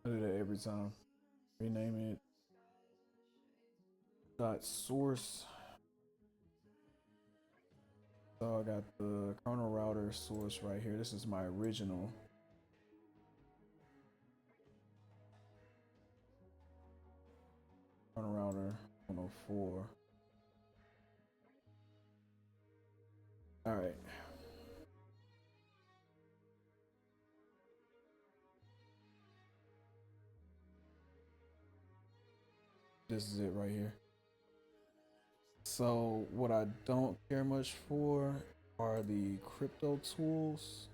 I do that every time. Rename it. Dot source. So I got the kernel router source right here. This is my original. Kernel router 104. All right. This is it right here. So what I don't care much for are the crypto tools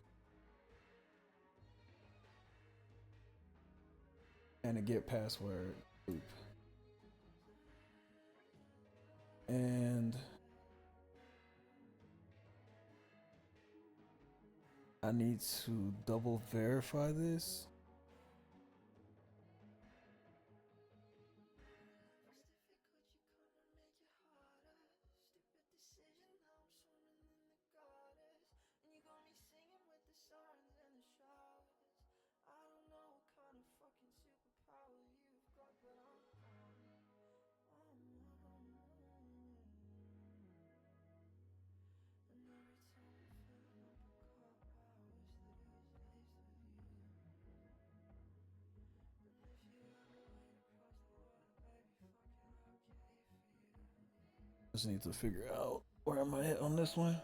and a get password loop. And I need to double verify this. Just need to figure out where am I at on this one.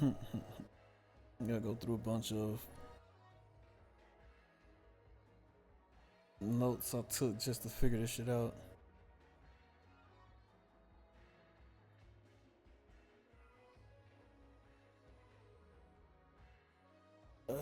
I'm gonna go through a bunch of notes I took just to figure this shit out. Uh,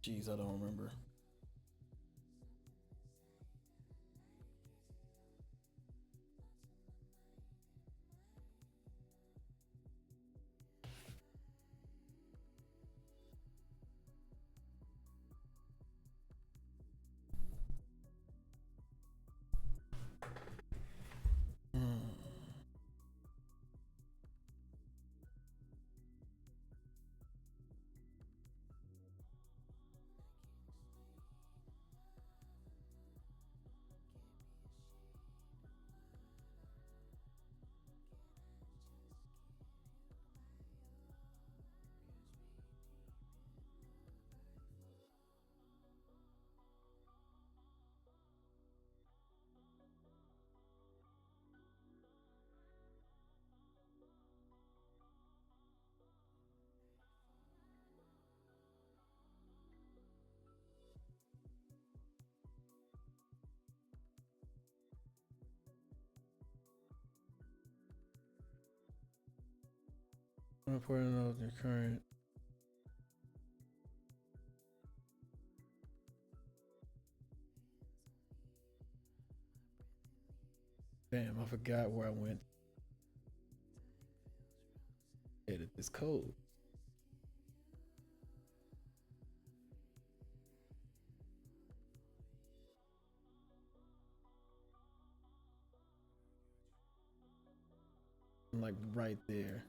Jeez, I don't remember. Hmm. important to know your current. Damn, I forgot where I went. Edit this code. I'm like right there.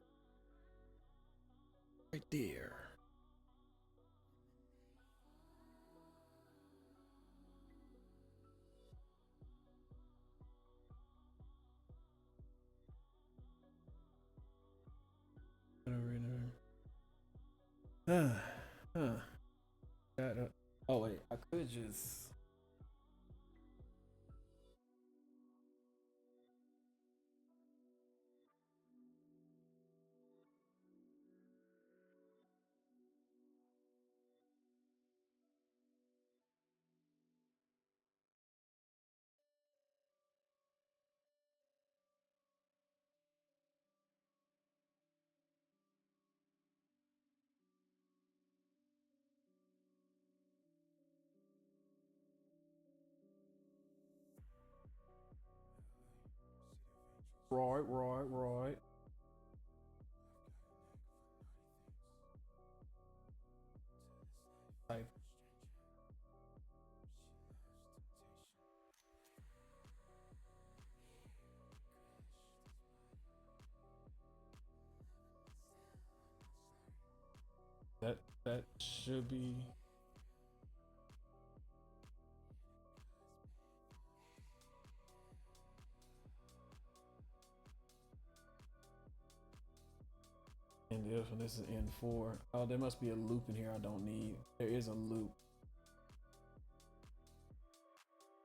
Right there. Oh wait, I could just. Right. Type. That should be. And this one, this is N4. Oh, there must be a loop in here I don't need. There is a loop.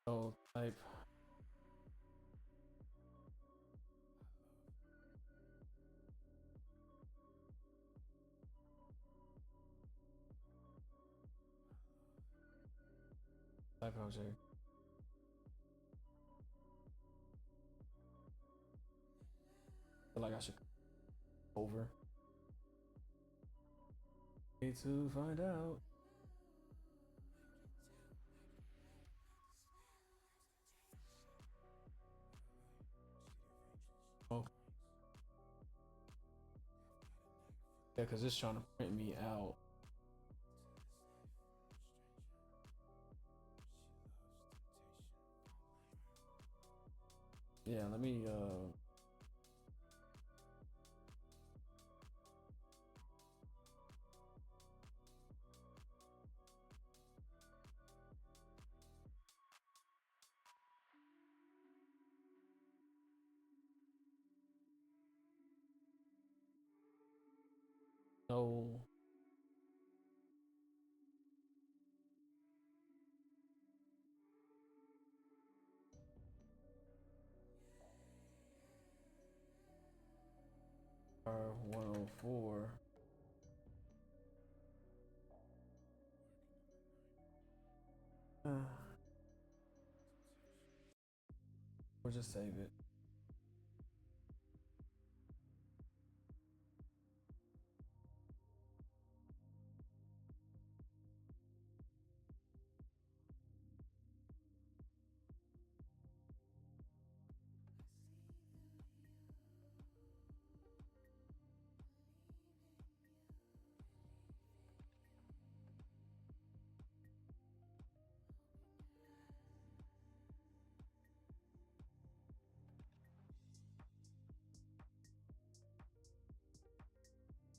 So type. Type object. I feel like I should over. Need to find out. Oh. Yeah, because it's trying to print me out. Yeah, let me no. R104. Or just save it.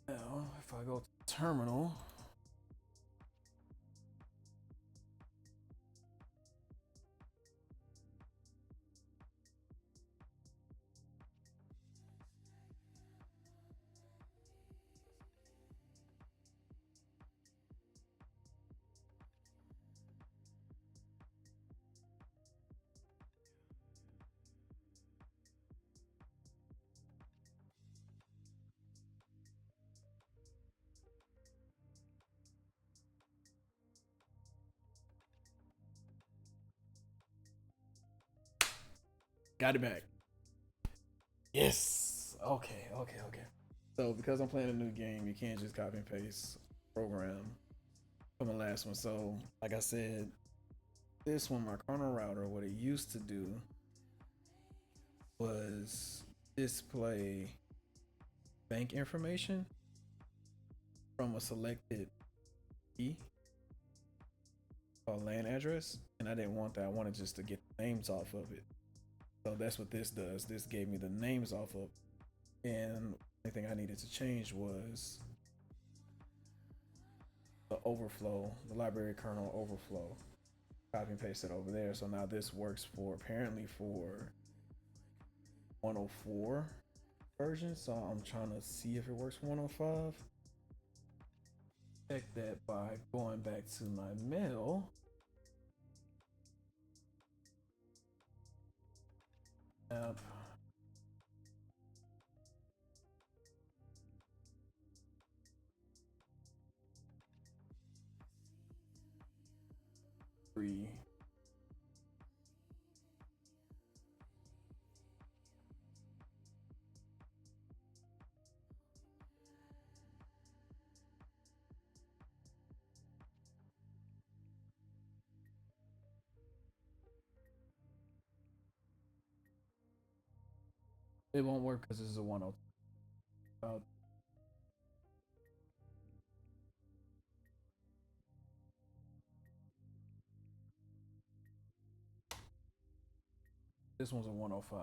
Now, if I go to terminal, got it back. Yes. Okay. So because I'm playing a new game, you can't just copy and paste program from the last one. So like I said, this one, my kernel router, what it used to do was display bank information from a selected key called LAN address, and I didn't want that. I wanted just to get the names off of it. So that's what this does. This gave me the names off of, and the thing I needed to change was the overflow, the library kernel overflow. Copy and paste it over there. So now this works for apparently for 104 version. So I'm trying to see if it works for 105. Check that by going back to my mail. App. Free. It won't work because this is a 102. This one's a 105.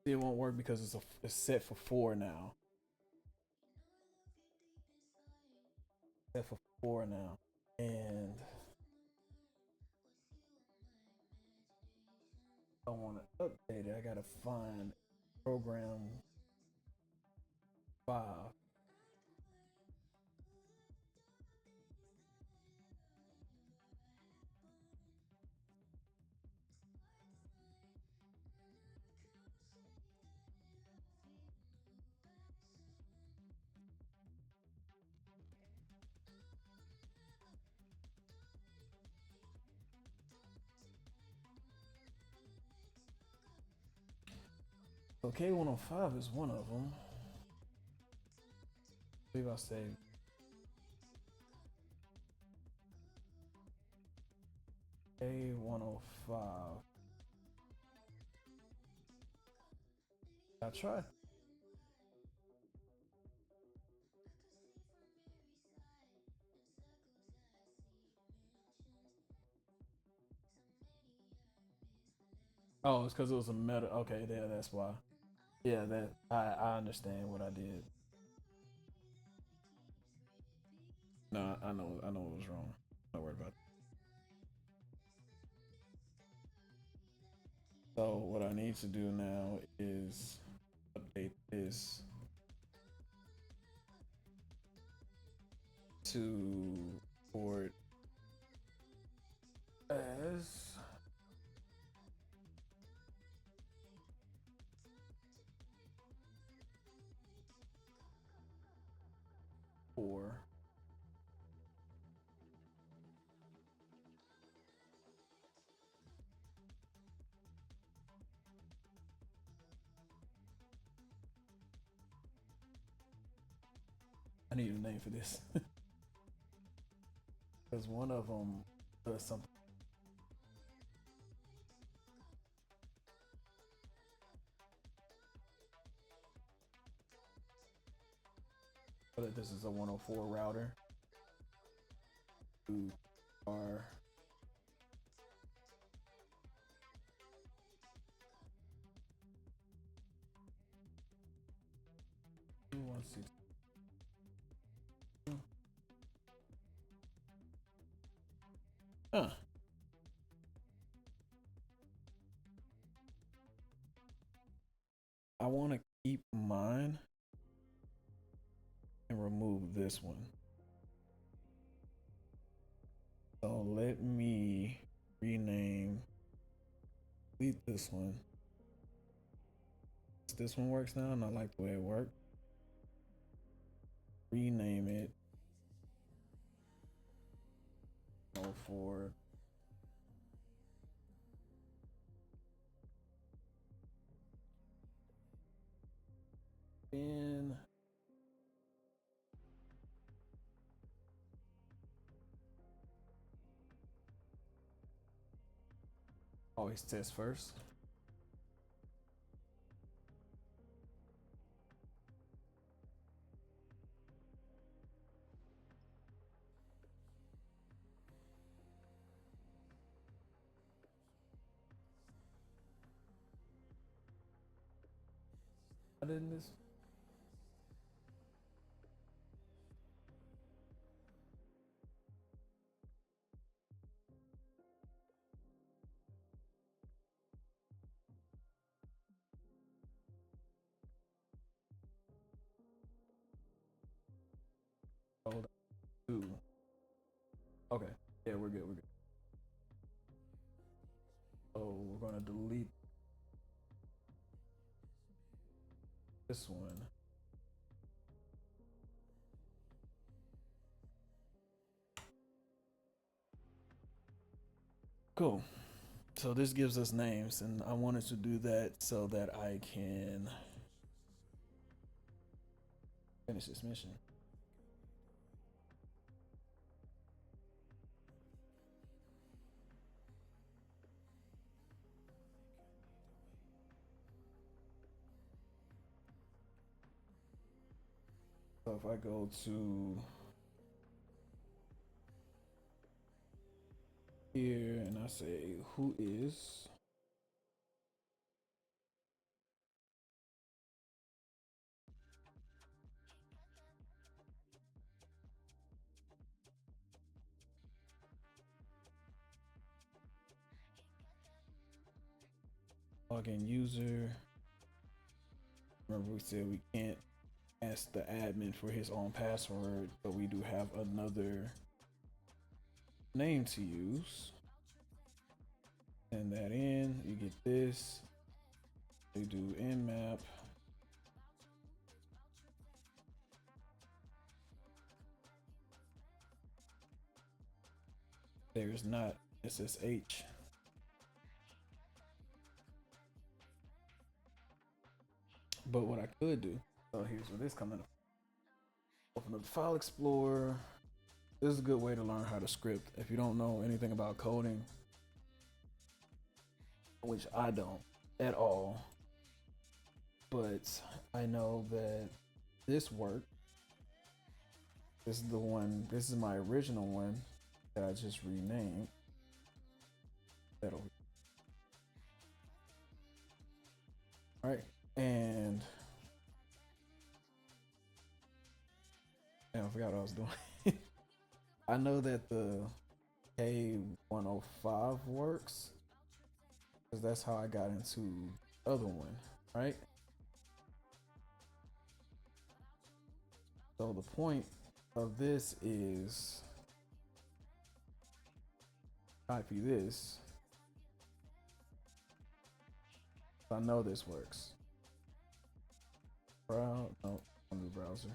It won't work because it's set for 4 now. Set for 4 now, and I want to update it. I gotta find program 5. So K105 is one of them. I believe I say K105. I try. Oh, it's because it was a meta. Okay, yeah, that's why. Yeah, that I understand what I did. No, I know it was wrong. Don't worry about it. So what I need to do now is update this to port as 4. I need a name for this because one of them does something. But this is a 104 router. Who are one six. Huh. I want to keep mine and remove this one. So let me rename, delete this one. This one works now, and I like the way it worked. rename it 04. Then always test first. I didn't this. Hold on. Ooh. Okay. Yeah, we're good. We're good. So we're gonna delete this one. Cool. So this gives us names, and I wanted to do that so that I can finish this mission. So if I go to here and I say, who is login user? Remember we said we can't ask the admin for his own password, but we do have another name to use. Send that in, you get this. They do nmap. There's not SSH. But what I could do, so here's where this coming up. Open up the File Explorer. This is a good way to learn how to script. If you don't know anything about coding, which I don't at all, but I know that this worked. This is the one, this is my original one that I just renamed. That'll all right. And I forgot what I was doing. I know that the K105 works because that's how I got into the other one, right? So the point of this is copy this. I know this works. No, on the browser.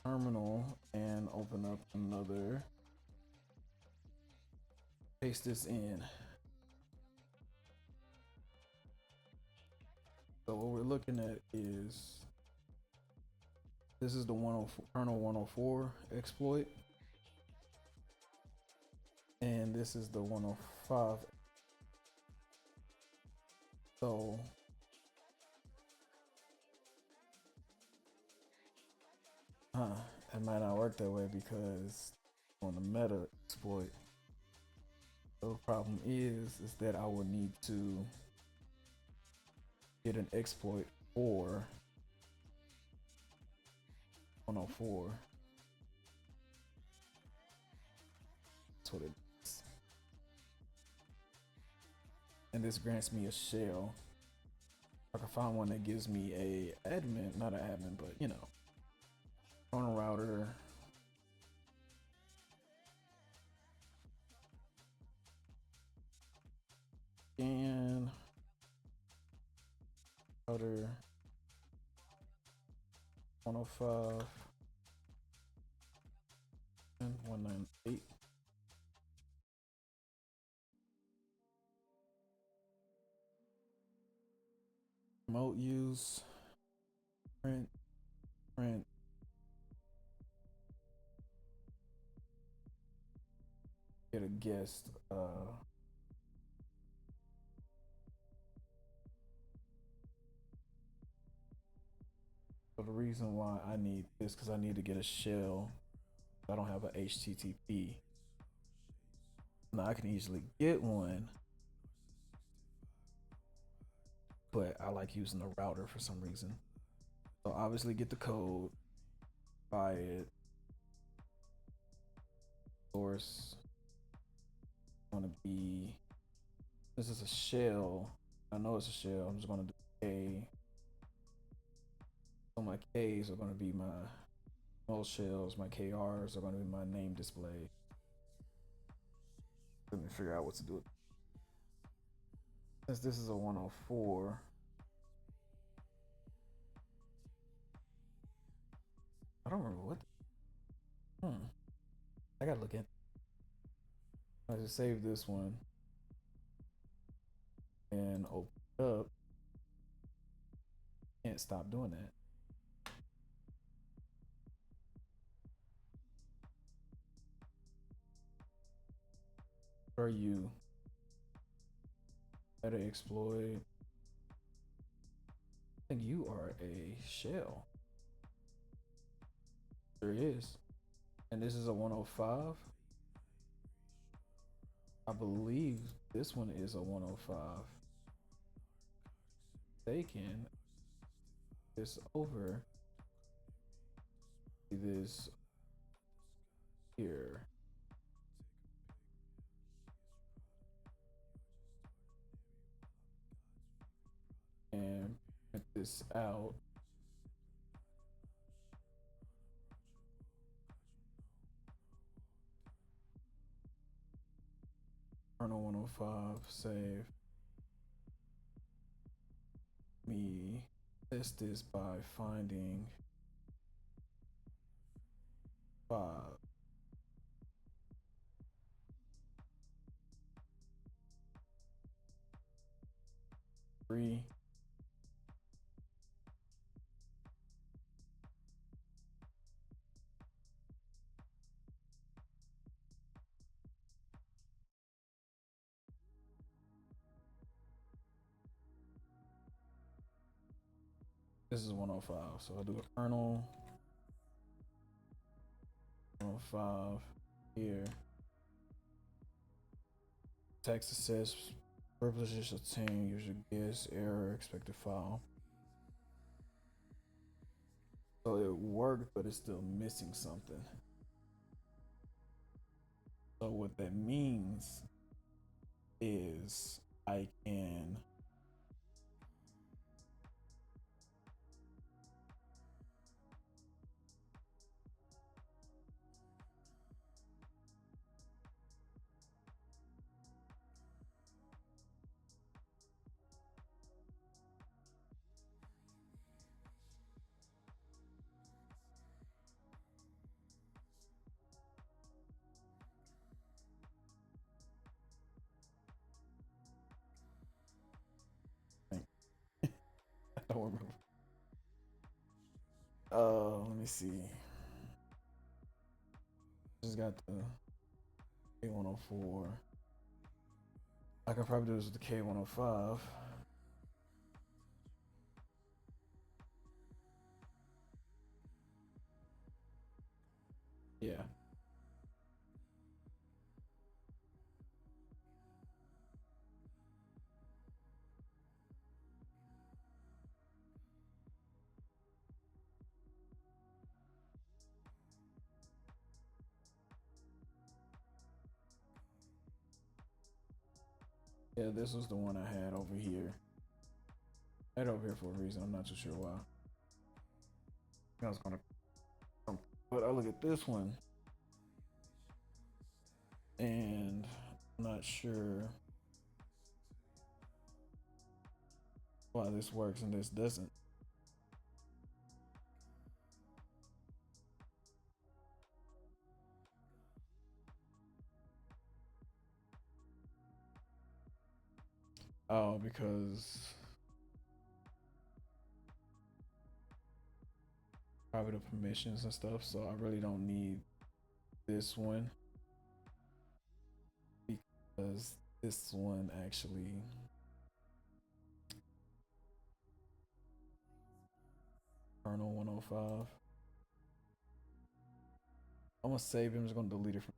Terminal and open up another. Paste this in. So what we're looking at is this is the kernel 104 exploit, and this is the 105. So it might not work that way because on the meta exploit. So the problem is that I will need to get an exploit for 104. That's what it is. And this grants me a shell. I can find one that gives me a admin, not an admin, but you know, on a router. And router 105. 198. Remote use, print, print. Get a guest. So the reason why I need this because I need to get a shell. I don't have a HTTP. Now I can easily get one, but I like using the router for some reason. So obviously get the code, buy it, source. Want to be, this is a shell. I know it's a shell. I'm just going to do K. So my K's are going to be my null shells. My KRs are going to be my name display. Let me figure out what to do. Since this is a 104, I don't remember what. I gotta look at. I just save this one and open it up. Can't stop doing that. Are you? Better exploit. I think you are a shell. There is. And this is a 105. I believe this one is a 105. They can this over this here. And print this out. Kernel 105, save. Me test this by finding 5. 3. This is 105, so I'll do a kernel 105 here. Text that says privileges obtained, user guess, error, expected file. So it worked, but it's still missing something. So what that means is I can I don't remember. Let me see. Just got the K104. I could probably do this with the K105. Yeah. Yeah, this was the one I had over here. I had it over here for a reason. I'm not too sure why. I was gonna, but I look at this one, and I'm not sure why this works and this doesn't. Oh, because probably the permissions and stuff. So I really don't need this one because this one actually kernel 105. I'm gonna save it. I'm just gonna delete it from.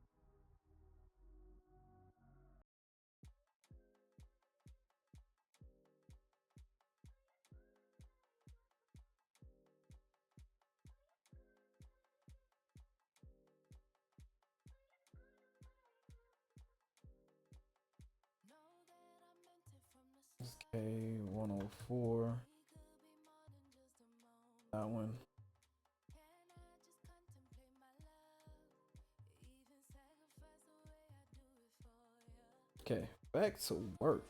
K104. That one. Okay, back to work.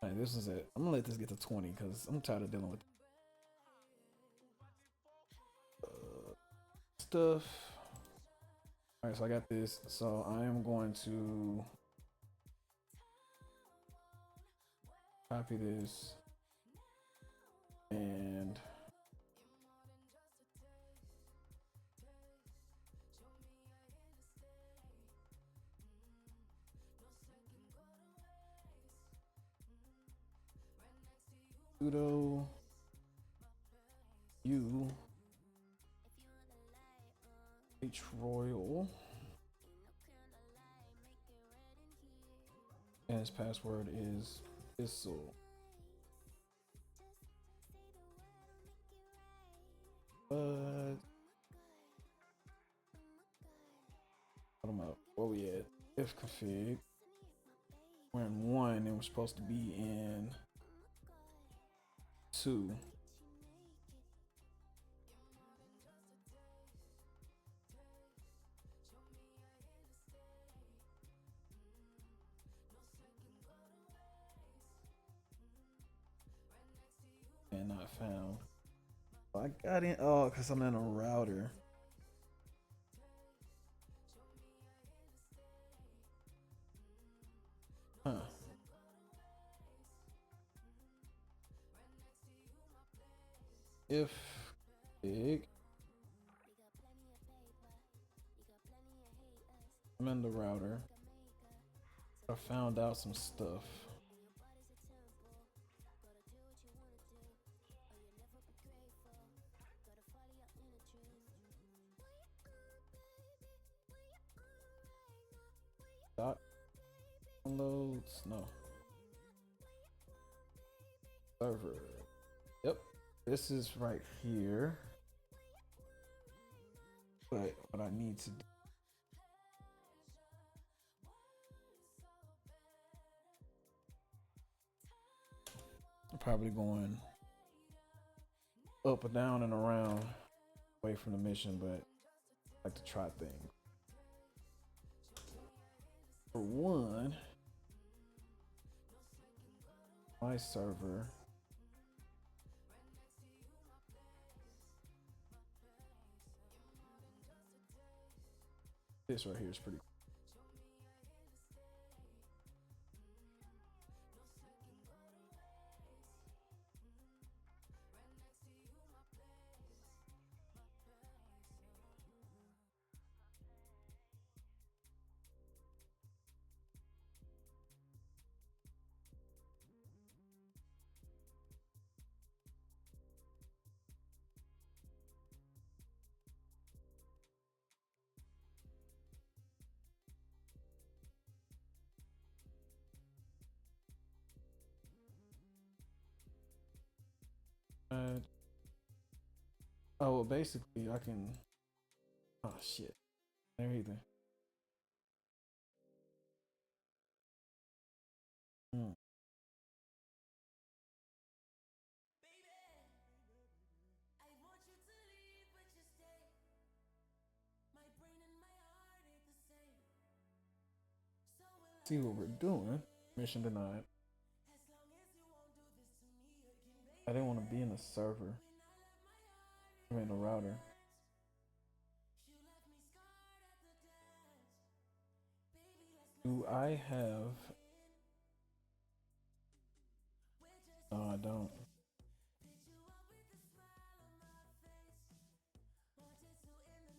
All right, this is it. I'm gonna let this get to 20 because I'm tired of dealing with stuff. All right, so I got this. So I am going to copy this and sudo u h royal and his password is Bissell. But bottom up. Where we at? If config. We're in 1 and we're supposed to be in 2. And not found. I got in. Oh, because I'm in a router. Huh. If big. I'm in the router. I found out some stuff. Downloads, no. Server. Yep. This is right here. But what I need to do. I'm probably going up and down and around away from the mission, but I like to try things. For one, my server this right here is pretty cool. Oh, well, basically, I can. Oh shit! Everything. Hmm. See what we're doing. Mission denied. I didn't want to be in the server. I'm in the router. Do I have don't.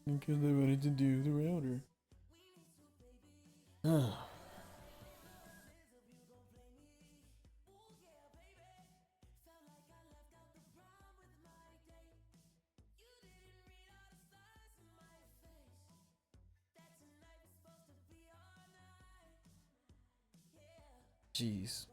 Because they wanted to do the router. Jeez.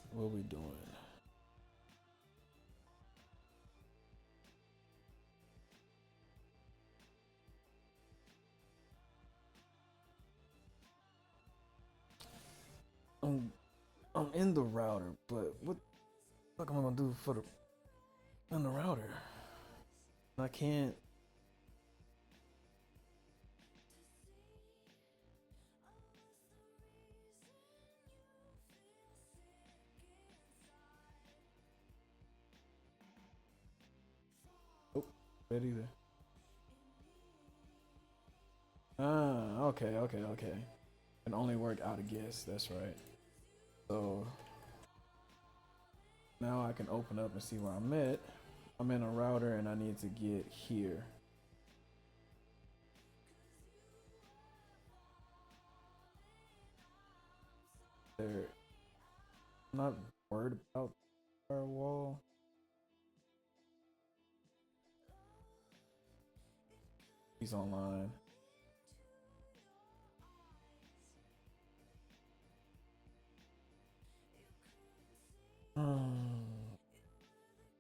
What we doing? I'm in the router, but what the fuck am I gonna do for the in the router? I can't. Oh, that either. Ah, okay. Can only work out of guess. That's right. So now I can open up and see where I'm at. I'm in a router and I need to get here. There, I'm not worried about the firewall. He's online.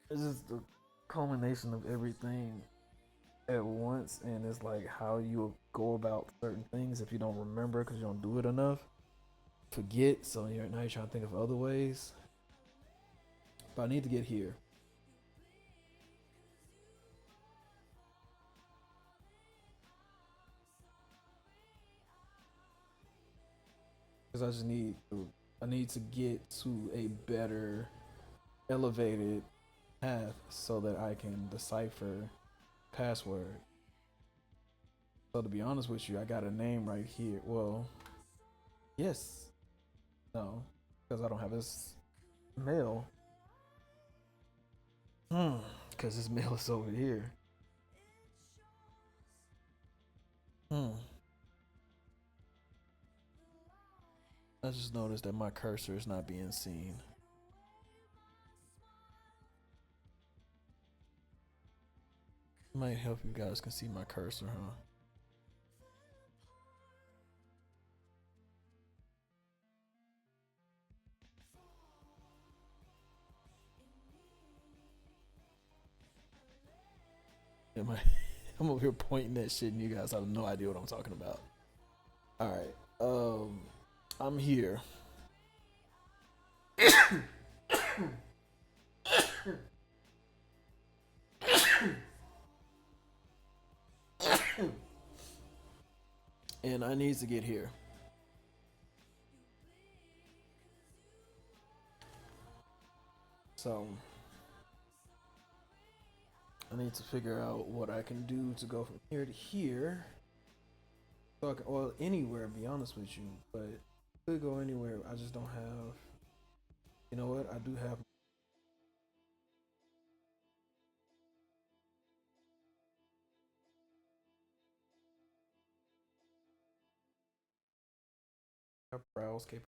It's just the culmination of everything at once, and it's like how you go about certain things if you don't remember because you don't do it enough. Forget, so now you're trying to think of other ways. But I need to get here. Because I need to get to a better elevated path so that I can decipher password. So to be honest with you, I got a name right here. Well, yes, no, because I don't have his mail. Because his mail is over here. I just noticed that my cursor is not being seen. Might help you guys can see my cursor, huh? Am I? I'm over here pointing that shit, and you guys have no idea what I'm talking about. All right. I'm here. And I need to get here. So I need to figure out what I can do to go from here to here. So I can, well, anywhere, be honest with you, but I could go anywhere. I just don't have. You know what? I do have. Browse capable.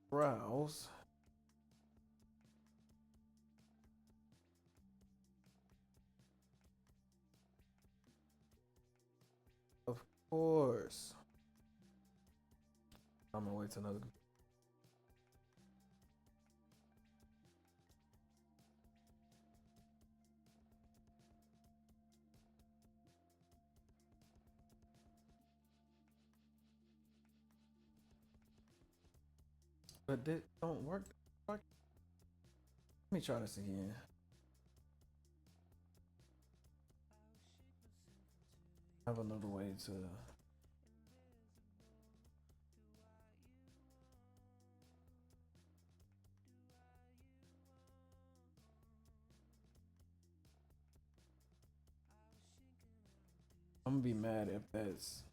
Browse. Of course. I'm gonna wait till another. But that don't work. Let me try this again. I have another way to. I'm gonna be mad if that's.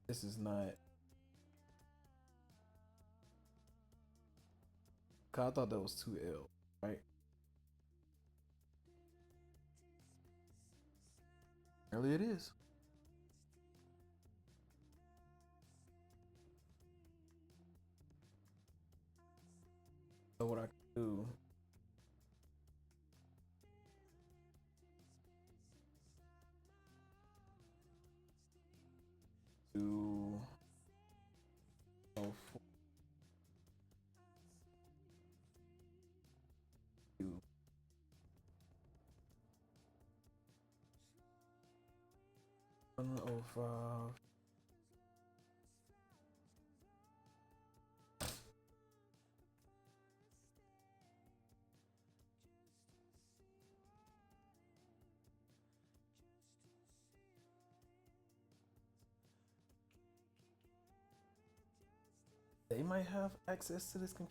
This is not. Cause I thought that was 2L, right? Really, it is. So what I can do. Do. Oh, you. 105. They might have access to this computer.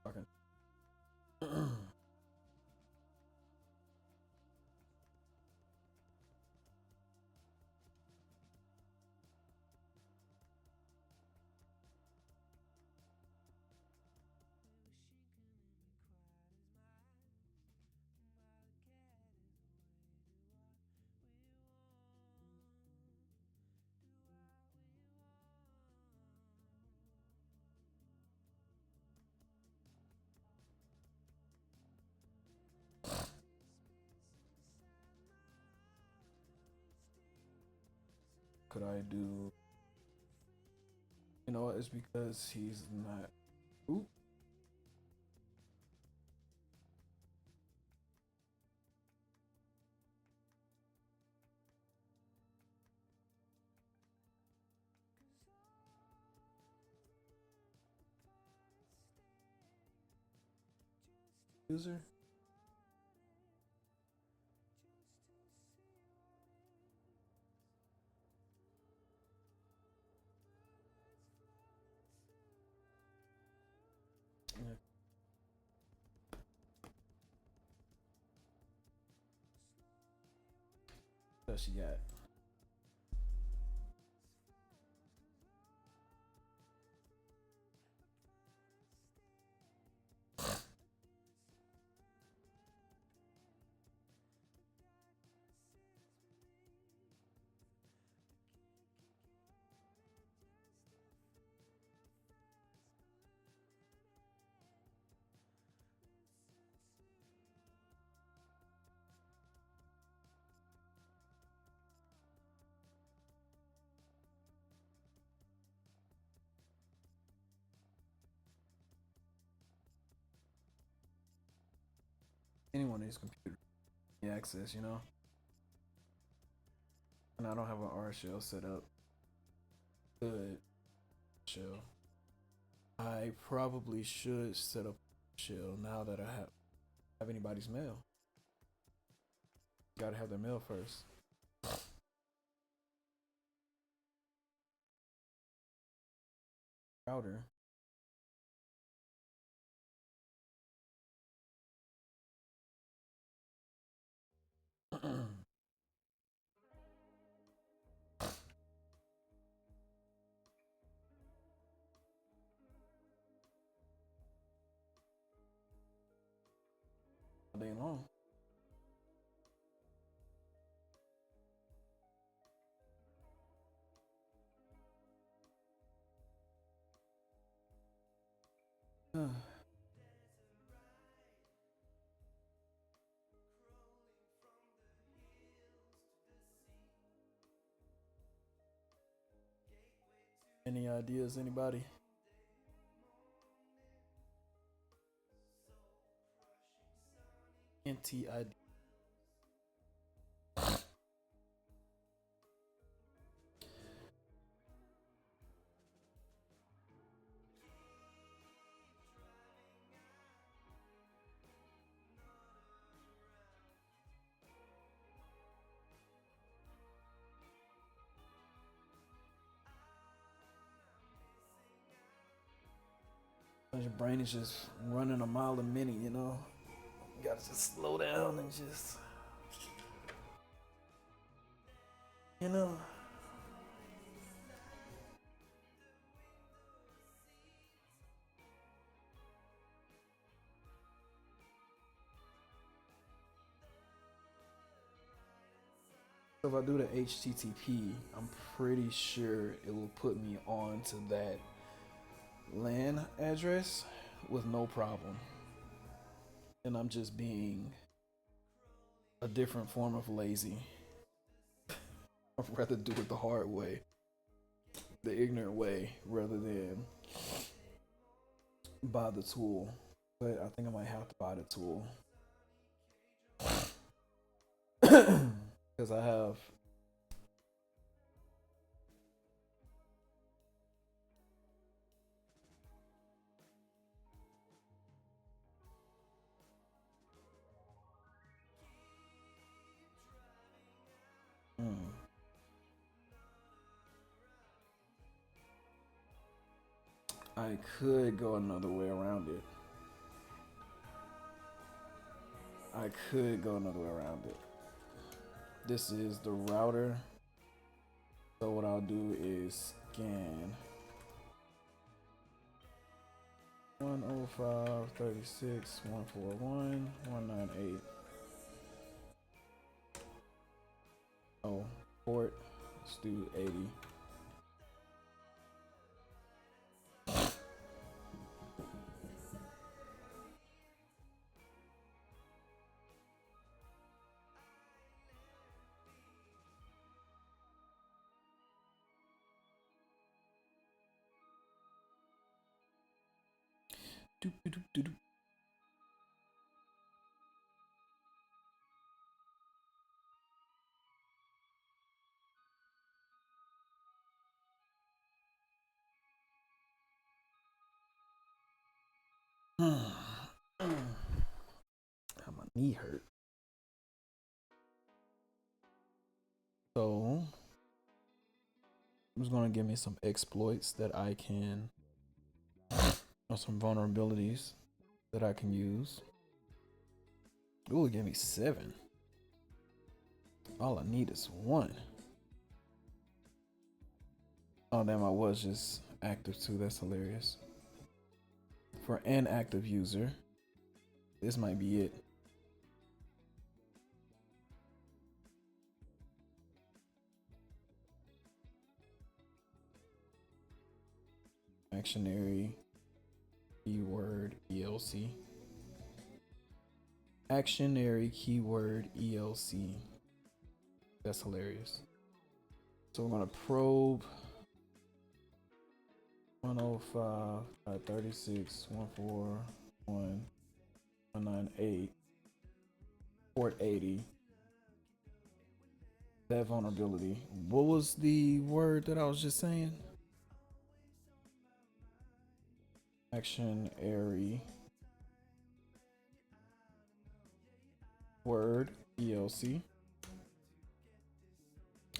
Okay. Could I do? You know what? It's because he's not. Oop. User. Yeah. What she got? Anyone in his computer. The access, you know. And I don't have an R shell set up. Good shell. I probably should set up a shell now that I have anybody's mail. Gotta have their mail first. Router. Are they long? Any ideas, anybody? Anti-ID. Your brain is just running a mile a minute, you know? You gotta just slow down and just, you know. So if I do the HTTP, I'm pretty sure it will put me on to that LAN address with no problem. And I'm just being a different form of lazy. I'd rather do it the hard way, the ignorant way, rather than buy the tool. But I think I might have to buy the tool. Because I have I could go another way around it. I could go another way around it. This is the router. So what I'll do is scan 105.36.141.198. Oh, port. Let's do 80. Doop, doop, doop, doop. How my knee hurt. So I'm just gonna give me some exploits that I can, or some vulnerabilities that I can use. Ooh, it gave me 7. All I need is 1. Oh damn, I was just active too. That's hilarious. For an active user, this might be it. Actionary keyword ELC. Actionary keyword ELC. That's hilarious. So we're gonna probe 105.36.141.198 port 80. That vulnerability. What was the word that I was just saying? Actionary word ELC.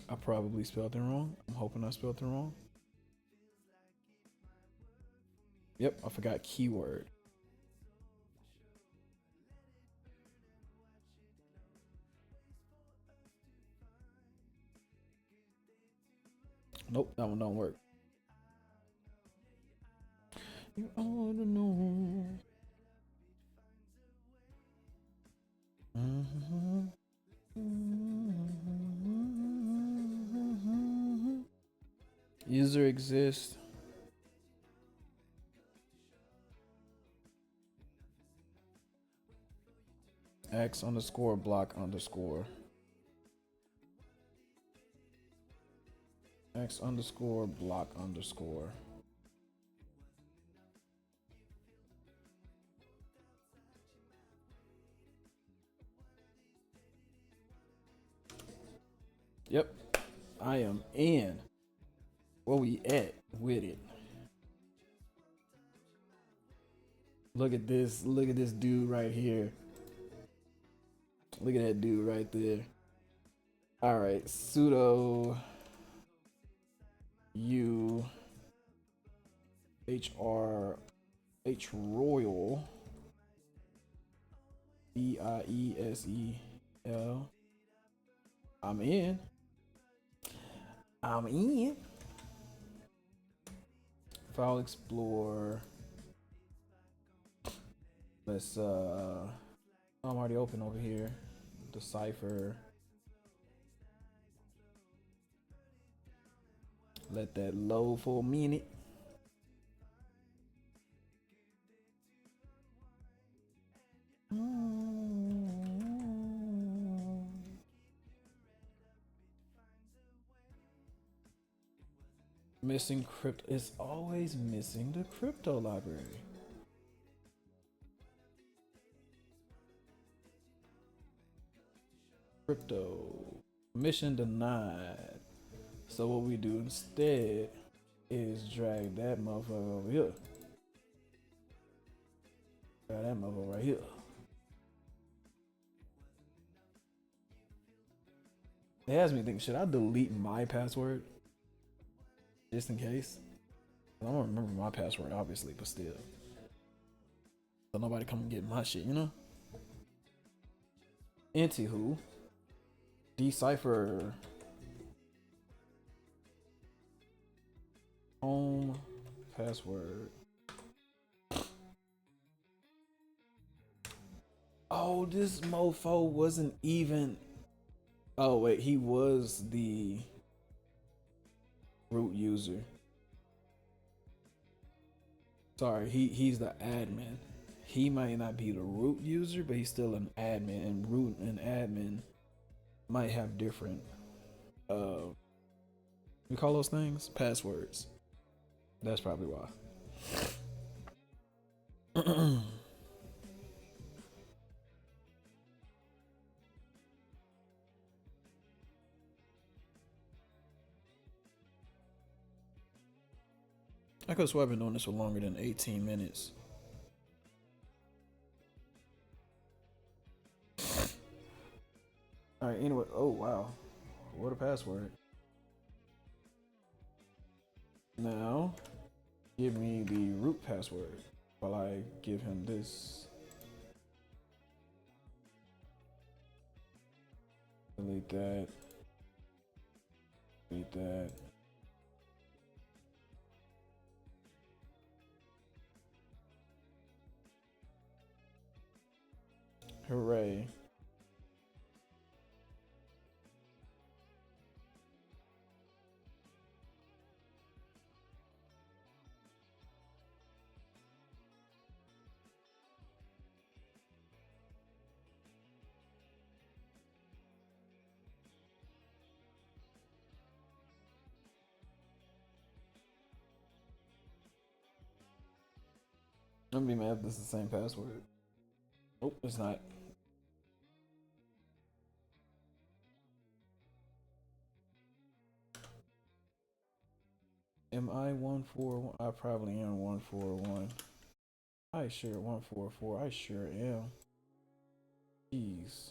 I probably spelled it wrong. I'm hoping I spelled it wrong. Yep, I forgot keyword. Nope, that one don't work. You ought to know. User exists. X underscore block underscore. Max underscore block underscore. Yep, I am in. Where we at with it? Look at this. Look at this dude right here. Look at that dude right there. All right, sudo u h royal biesel. I'm in. I'm in. File Explorer. Let's I'm already open over here. Decipher. Let that load for a minute. Missing crypto. It's always missing the crypto library. Crypto. Mission denied. So what we do instead is drag that motherfucker over here. Drag that motherfucker right here. It has me think, should I delete my password? Just in case? I don't remember my password, obviously, but still. So nobody come and get my shit, you know? Anywho, decipher home password. Oh, this mofo wasn't even. Oh wait, he was the root user. Sorry, he's the admin. He might not be the root user, but he's still an admin, and root and admin might have different we call those things passwords. That's probably why. I could swear I've been doing this for longer than 18 minutes. Alright, anyway. Oh, wow. What a password. Now, give me the root password while I give him this. Delete that. Delete that. Hooray. I'm gonna be mad if this is the same password. Oh, it's not. Am I 141? I probably am 141. I sure 144. I sure am. Jeez.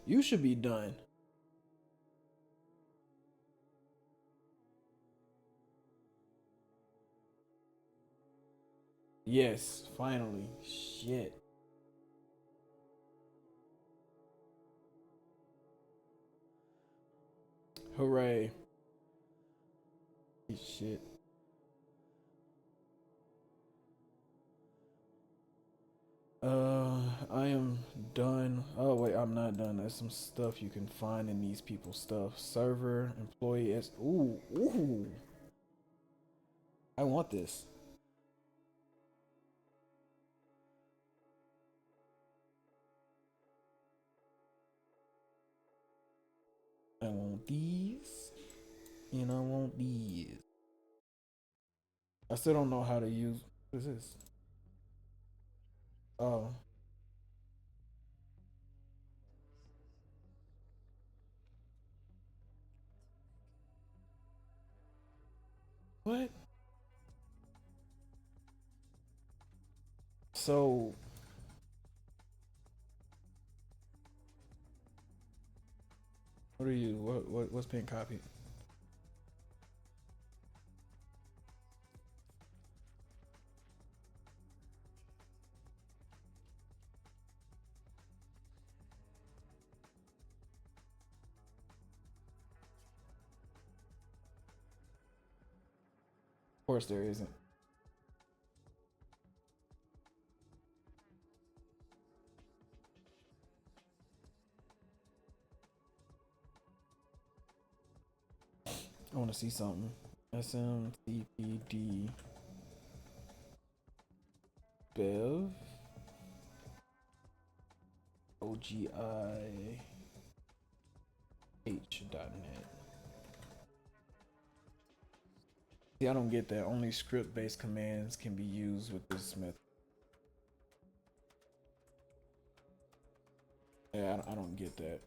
You should be done. Yes, finally. Shit. Hooray. Shit. I am done. Oh wait, I'm not done. There's some stuff you can find in these people's stuff. Server, employee S. Ooh. I want this. I want these, and I want these. I still don't know how to use. What is this? Oh, what? So, what are you? What's being copied? Of course, there isn't. I want to see something. SMTPD Bev OGIH.net. See, I don't get that. Only script-based commands can be used with this method. Yeah, I don't get that.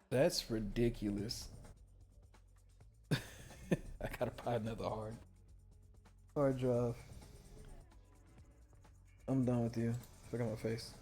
That's ridiculous. I gotta buy another hard drive. I'm done with you. Look at my face.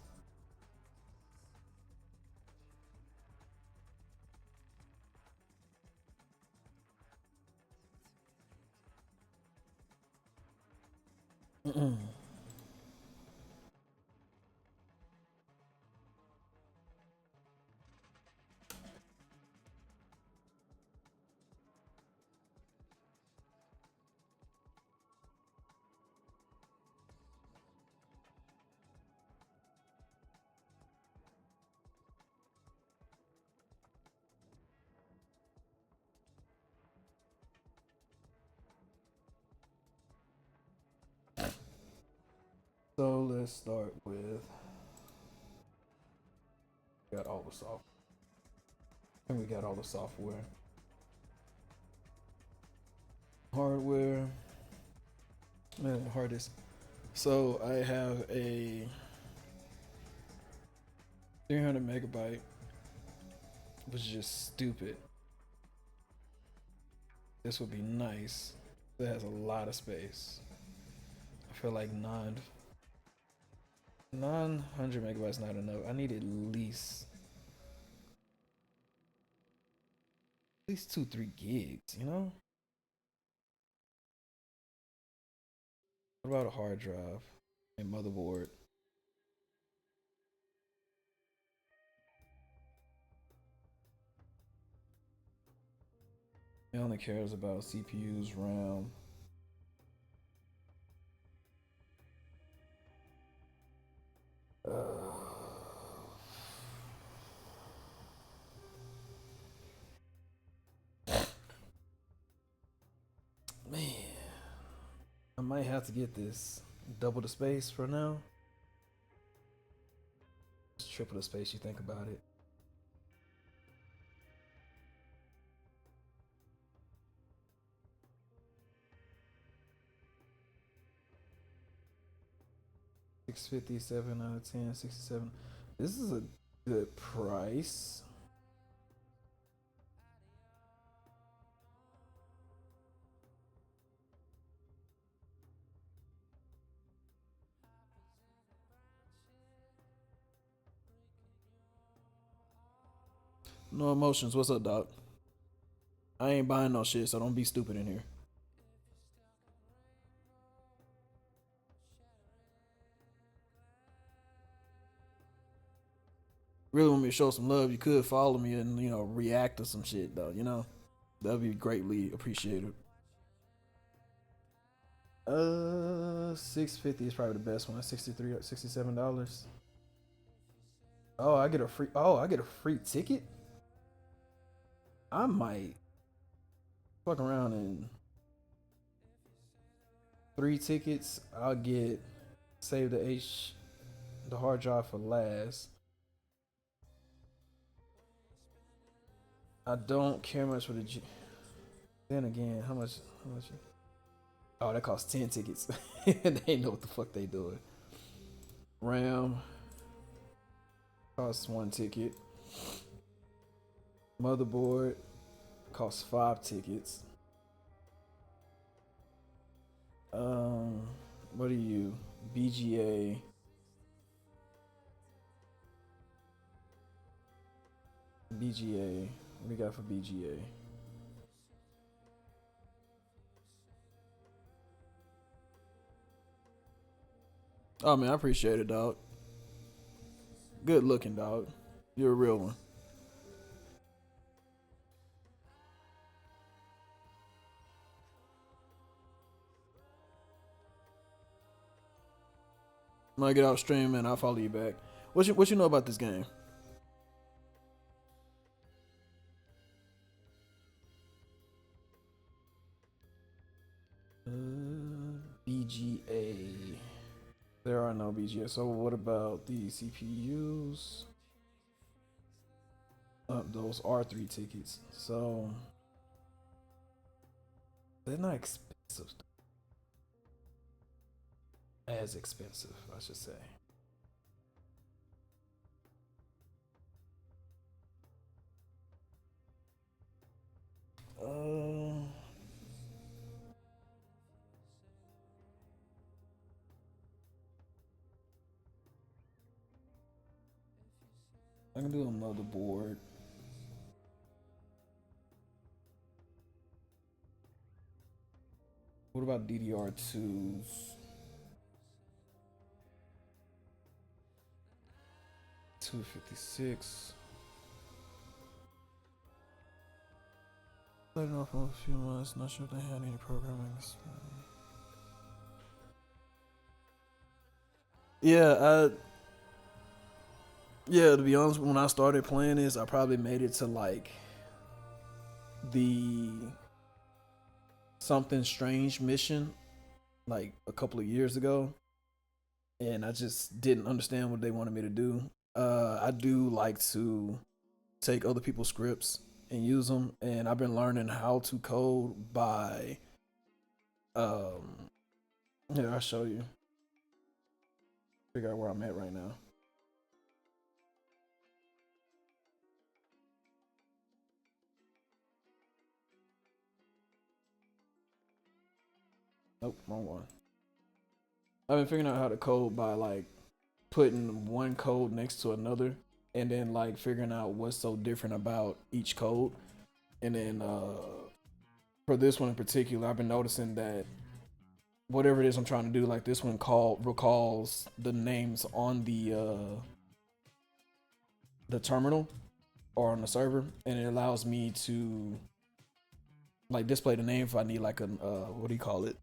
So let's start with got all the software. And we got all the software. Hardware. Man, hardest. So I have a 300 megabyte, which is just stupid. This would be nice. It has a lot of space. I feel like 900 megabytes not enough. I need at least 2-3 gigs. You know. What about a hard drive and motherboard? It only cares about CPUs, RAM. Man, I might have to get this. Double the space for now. Just triple the space. You think about it. $657 out of 10. 67. This is a good price. No emotions. What's up, Doc? I ain't buying no shit, so don't be stupid in here. Really want me to show some love, you could follow me and react to some shit though. That'd be greatly appreciated. 650 is probably the best one. $63, $67. Oh, I get a free. Oh, I get a free ticket. I might fuck around and 3 tickets. I'll get save the hard drive for last. I don't care much for the G. Then again, how much? How much? Oh, that costs 10 tickets. They know what the fuck they doing. RAM costs 1 ticket. Motherboard costs 5 tickets. What are you? BGA. BGA. What do you got for BGA? Oh man, I appreciate it, dog. Good looking, dog. You're a real one. When I get out stream, man, I'll follow you back. What you know about this game? BGA. There are no BGA. So what about the CPUs? Those are 3 tickets. So they're not expensive. As expensive, I should say. Uh, I can do a motherboard. What about DDR2s? 256. Starting off for a few months, not sure if they had any programming. Yeah, yeah, to be honest, when I started playing this, I probably made it to like the something strange mission like a couple of years ago, and I just didn't understand what they wanted me to do. I do like to take other people's scripts and use them, and I've been learning how to code by here, I'll show you. Figure out where I'm at right now. Nope, wrong one. I've been figuring out how to code by like putting one code next to another and then like figuring out what's so different about each code. And then for this one in particular, I've been noticing that whatever it is I'm trying to do, like this one recalls the names on the terminal or on the server, and it allows me to like display the name if I need like a what do you call it?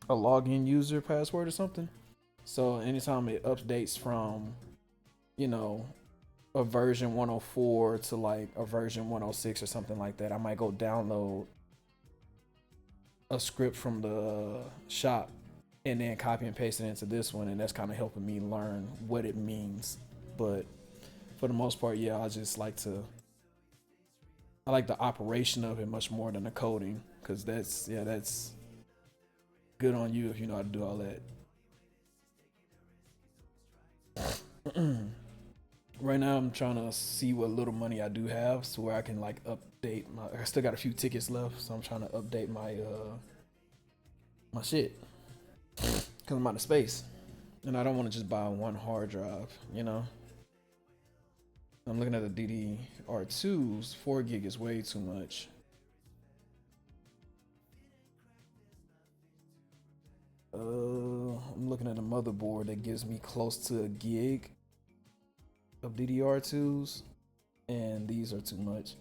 A login user password or something. So anytime it updates from, you know, a version 104 to like a version 106 or something like that, I might go download a script from the shop and then copy and paste it into this one, and that's kind of helping me learn what it means. But for the most part, yeah, I like the operation of it much more than the coding, because that's good on you if you know how to do all that. Right now I'm trying to see what little money I do have so where I can like update my I still got a few tickets left, so I'm trying to update my shit because I'm out of space and I don't want to just buy one hard drive, you know. I'm looking at the DDR2s. 4 gig is way too much. I'm looking at a motherboard that gives me close to a gig of DDR2s, and these are too much.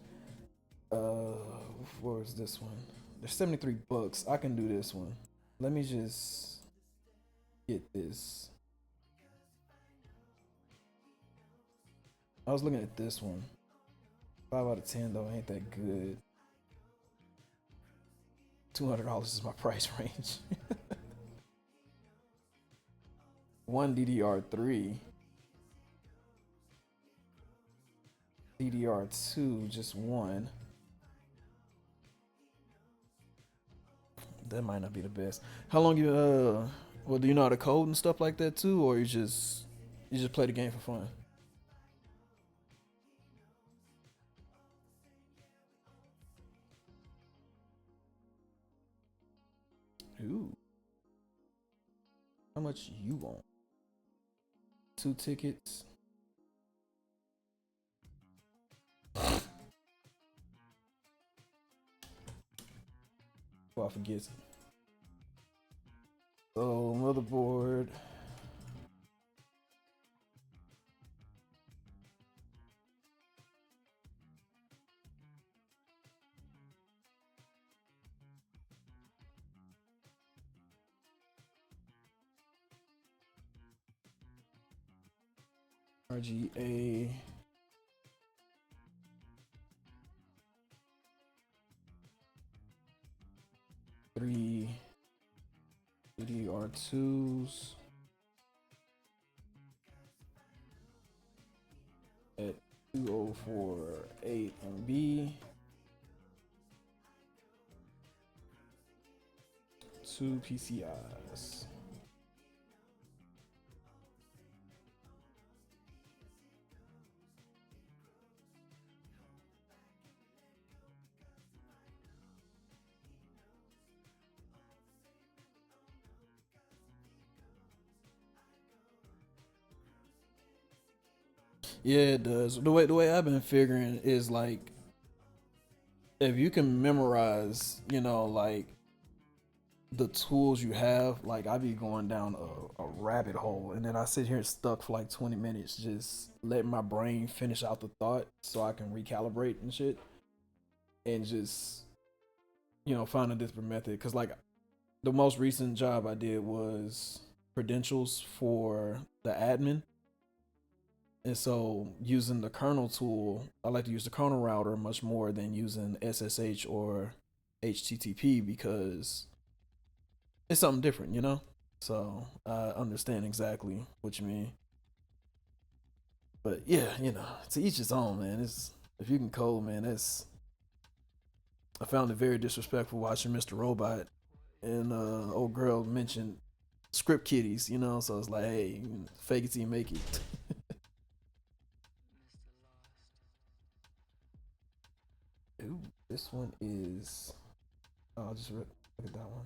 Where's this one? They're 73 bucks. I can do this one. Let me just get this. I was looking at this one. 5 out of 10 though ain't that good. $200 is my price range. One DDR3. DDR2, just one. That might not be the best. How long you well, do you know how to code and stuff like that too, or you just play the game for fun? Ooh. How much you want? 2 tickets. Oh, I forget. So motherboard. RGA. Three DDR2s at 2048 MB. 2 PCIs. Yeah, it does. The way I've been figuring is like if you can memorize, like the tools you have, like I be going down a rabbit hole and then I sit here stuck for like 20 minutes just letting my brain finish out the thought so I can recalibrate and shit and just find a different method because like the most recent job I did was credentials for the admin. And so using the kernel tool, I like to use the kernel router much more than using SSH or HTTP because it's something different. So I understand exactly what you mean. But yeah, to each his own, man. It's if you can code, man, that's I found it very disrespectful watching Mr. Robot and old girl mentioned script kiddies. So it's like, hey, fake it till you make it. Ooh, this one is. Oh, I'll just look at that one.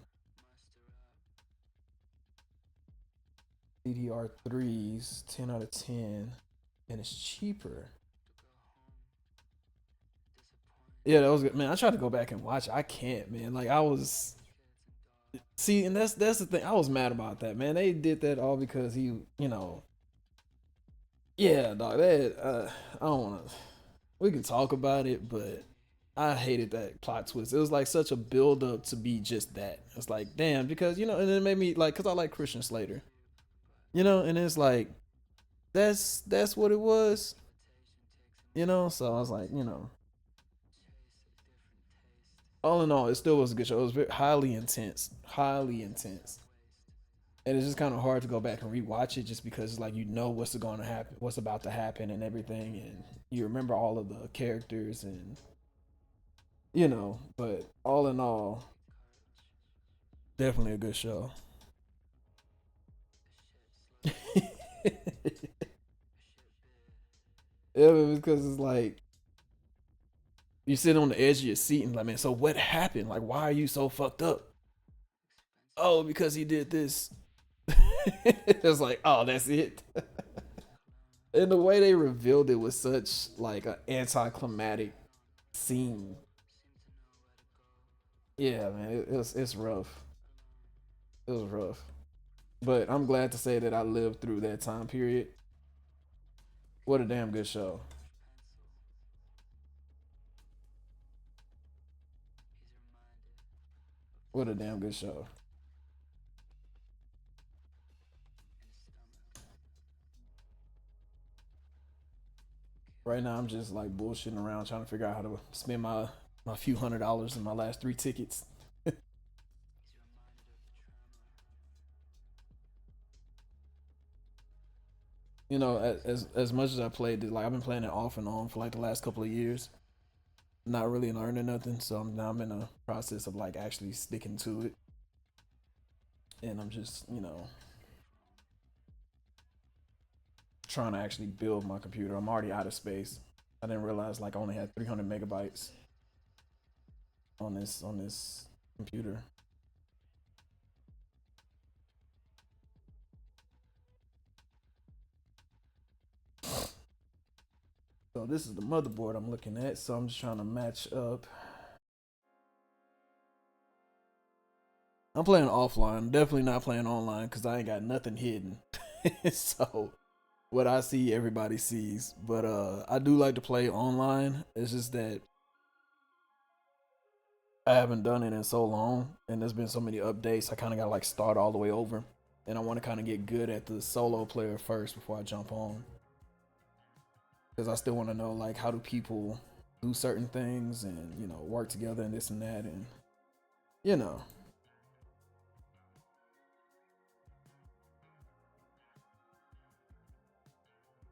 DDR3s, 10 out of 10, and it's cheaper. Yeah, that was good, man. I tried to go back and watch it. I can't, man. Like I was, see, and that's the thing. I was mad about that, man. They did that all because yeah, dog. That I don't want to. We can talk about it, but I hated that plot twist. It was like such a build up to be just that. It's like, damn, because and it made me like, cause I like Christian Slater, and it's like that's what it was. So I was like, all in all, it still was a good show. It was very highly intense, and it's just kind of hard to go back and rewatch it just because it's like what's going to happen, what's about to happen, and everything, and you remember all of the characters and But all in all, definitely a good show. Yeah, because it's like you sit on the edge of your seat and like, man, so what happened? Like, why are you so fucked up? Oh, because he did this. It's like, oh, that's it. And the way they revealed it was such like an anticlimactic scene. Yeah, man, it's rough. It was rough, but I'm glad to say that I lived through that time period. What a damn good show. What a damn good show. Right now, I'm just like bullshitting around trying to figure out how to spend my few $100s in my last 3 tickets. You know, as much as I played it, like I've been playing it off and on for like the last couple of years, not really learning nothing. So now I'm in a process of like actually sticking to it, and I'm just trying to actually build my computer. I'm already out of space. I didn't realize like I only had 300 megabytes on this computer. So this is the motherboard I'm looking at. So I'm just trying to match up. I'm playing offline. Definitely not playing online because I ain't got nothing hidden. So what I see, everybody sees. But I do like to play online. It's just that I haven't done it in so long, and there's been so many updates. I kind of got to like start all the way over, and I want to kind of get good at the solo player first before I jump on, because I still want to know like how do people do certain things and work together and this and that and you know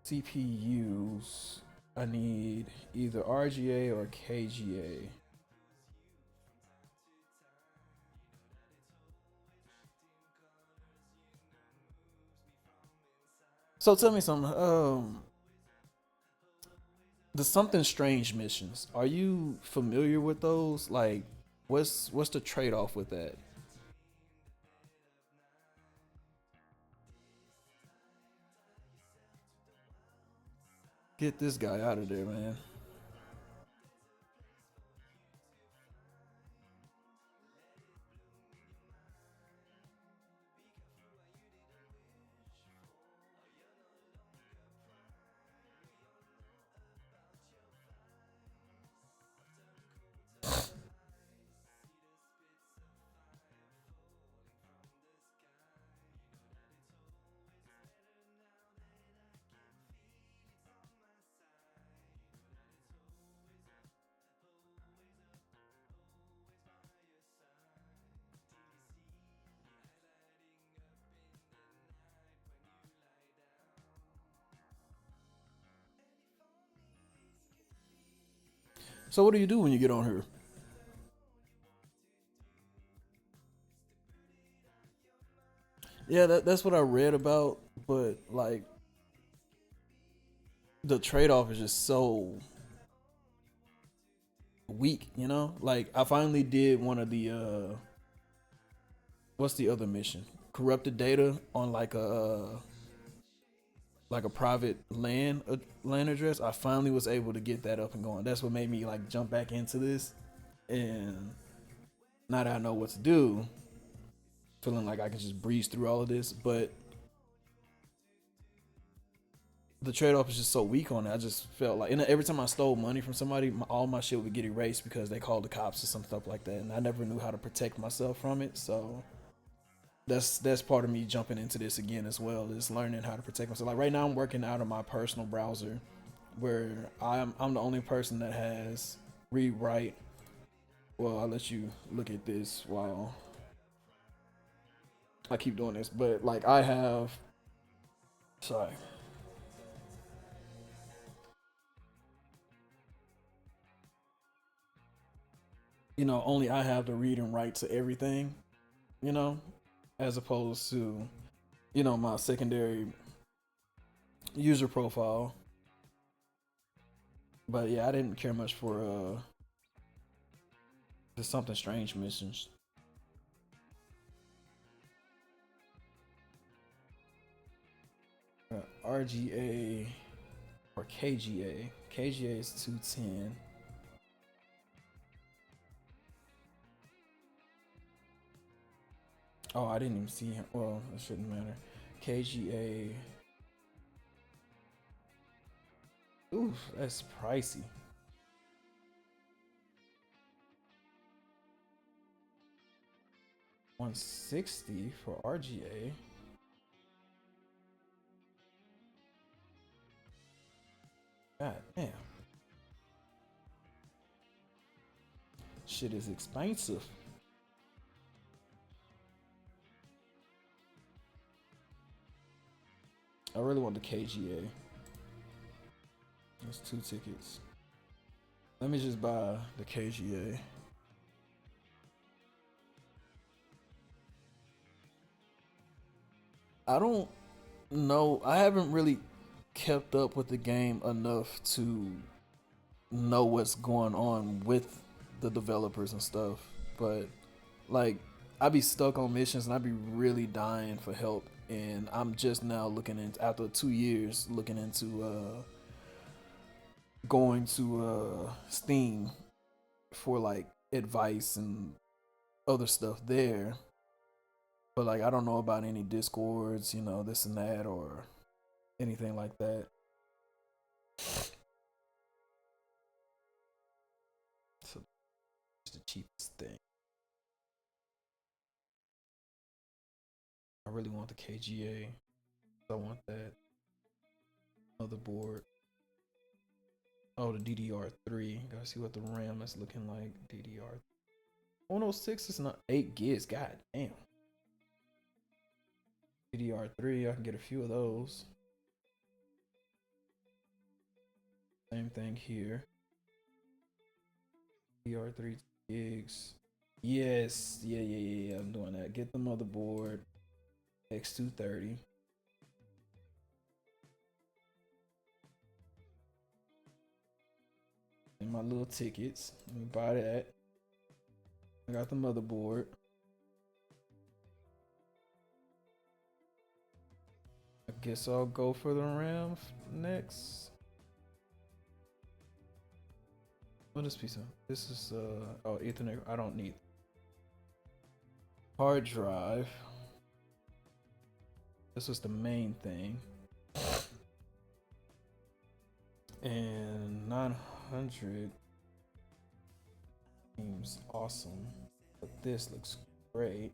CPUs. I need either RGA or KGA. So tell me something. The something strange missions. Are you familiar with those? Like, what's the trade off with that? Get this guy out of there, man. So what do you do when you get on here? Yeah, that's what I read about, but like the trade off is just so weak, you know? Like I finally did one of the what's the other mission? Corrupted data on like a private land address. I finally was able to get that up and going. That's what made me like jump back into this. And now that I know what to do, feeling like I can just breeze through all of this, but the trade off is just so weak on it. I just felt like, and every time I stole money from somebody, all my shit would get erased because they called the cops or some stuff like that, and I never knew how to protect myself from it. So that's part of me jumping into this again as well, is learning how to protect myself. Like right now, I'm working out of my personal browser, where I'm the only person that has read write. Well, I'll let you look at this while I keep doing this, but like I have, sorry, only I have the read and write to everything, you know, as opposed to, my secondary user profile. But yeah, I didn't care much for the something strange missions. RGA or KGA. KGA is 210. Oh, I didn't even see him. Well, it shouldn't matter. KGA. Oof, that's pricey. 160 for RGA. God damn. Shit is expensive. I really want the KGA. That's 2 tickets. Let me just buy the KGA. I don't know. I haven't really kept up with the game enough to know what's going on with the developers and stuff. But like, I'd be stuck on missions and I'd be really dying for help. And I'm just now looking into, after 2 years, looking into going to Steam for like advice and other stuff there. But like, I don't know about any discords, this and that, or anything like that. So it's the cheapest thing. I really want the KGA. I want that motherboard. Oh, the DDR3. Gotta see what the RAM is looking like. DDR 106 is not 8 gigs. God damn. DDR3, I can get a few of those. Same thing here. DDR3 gigs. Yes, yeah. I'm doing that. Get the motherboard. X230. And my little tickets. Let me buy that. I got the motherboard. I guess I'll go for the RAM next. What is piece of? This is oh, Ethernet. I don't need hard drive. This was the main thing. And 900 seems awesome, but this looks great.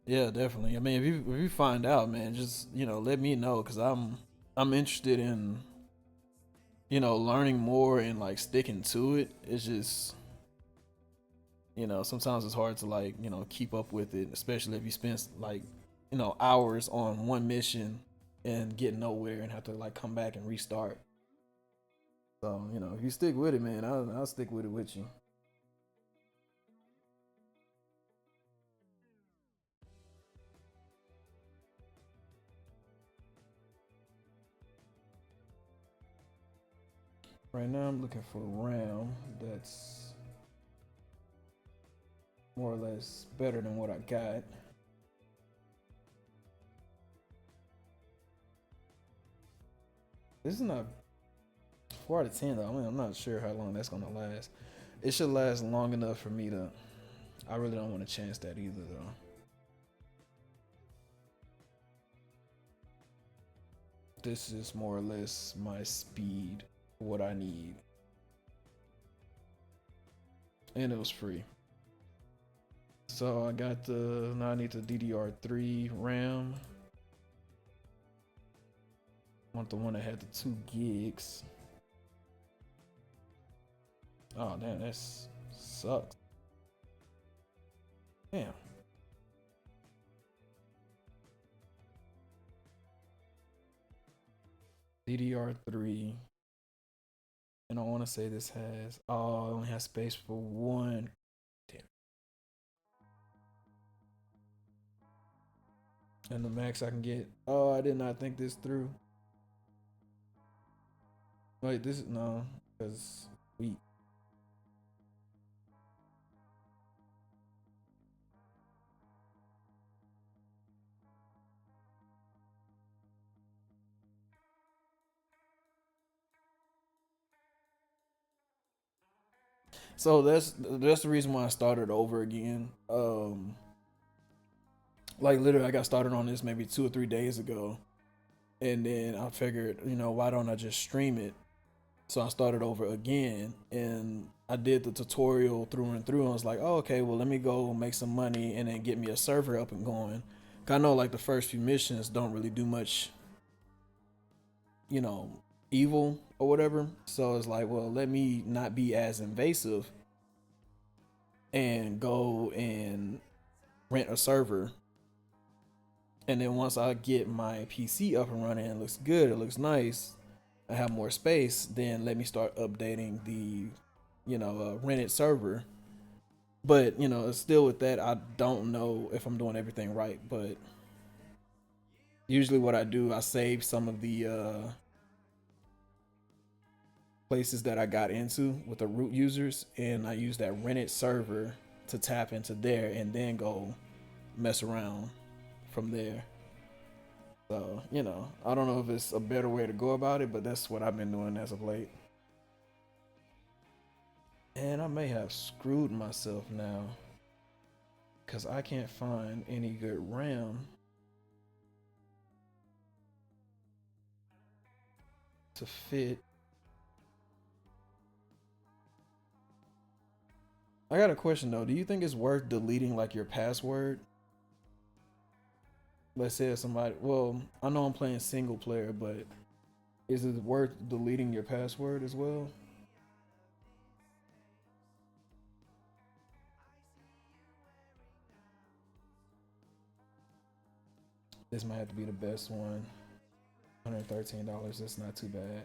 Yeah, definitely. I mean, if you find out, man, just let me know because I'm interested in learning more and like sticking to it. It's just sometimes it's hard to like keep up with it, especially if you spend like hours on one mission and get nowhere and have to like come back and restart. So if you stick with it, man, I'll stick with it with you. Right now, I'm looking for a RAM that's more or less better than what I got. This is not 4 out of 10 though. I mean, I'm not sure how long that's gonna last. It should last long enough for me to. I really don't want to chance that either though. This is more or less my speed, what I need, and it was free. So I got the. Now I need the DDR3 RAM. I want the one that had the 2 gigs. Oh damn, that sucks. Damn. DDR3. And I want to say this has. Oh, it only has space for one. Damn. And the max I can get. Oh, I did not think this through. Wait, this is no, because we. So that's the reason why I started over again. Like literally, I got started on this maybe 2 or 3 days ago, and then I figured, why don't I just stream it? So I started over again, and I did the tutorial through and through. And I was like, oh, okay, well, let me go make some money and then get me a server up and going. 'Cause I know like the first few missions don't really do much, you know, evil or whatever. So it's like, well, let me not be as invasive and go and rent a server. And then once I get my PC up and running, it looks good, it looks nice, I have more space, then let me start updating the, rented server. But, still with that, I don't know if I'm doing everything right. But usually what I do, I save some of the places that I got into with the root users, and I use that rented server to tap into there and then go mess around from there. So, I don't know if it's a better way to go about it, but that's what I've been doing as of late. And I may have screwed myself now because I can't find any good RAM to fit. I got a question though. Do you think it's worth deleting like your password? Let's say if somebody, well, I know I'm playing single player, but is it worth deleting your password as well? This might have to be the best one. $113. That's not too bad.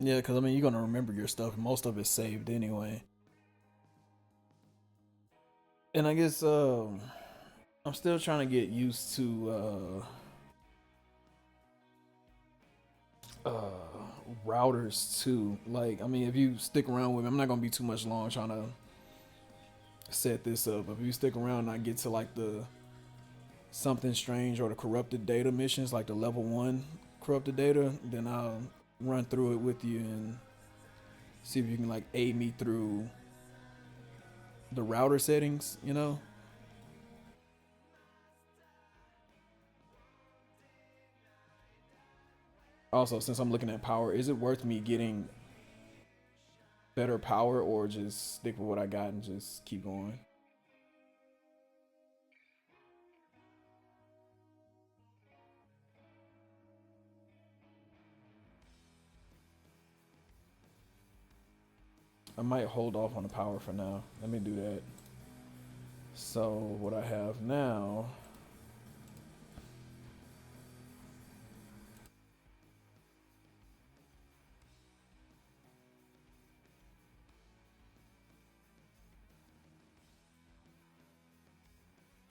Yeah, because I mean, you're gonna remember your stuff. Most of it's saved anyway. And I guess I'm still trying to get used to routers too. Like, I mean, if you stick around with me, I'm not gonna be too much long trying to set this up. If you stick around and I get to like the something strange or the corrupted data missions, like the level one corrupted data, then I'll run through it with you and see if you can like aid me through the router settings. Also, since I'm looking at power, is it worth me getting better power or just stick with what I got and just keep going? I might hold off on the power for now. Let me do that. So what I have now.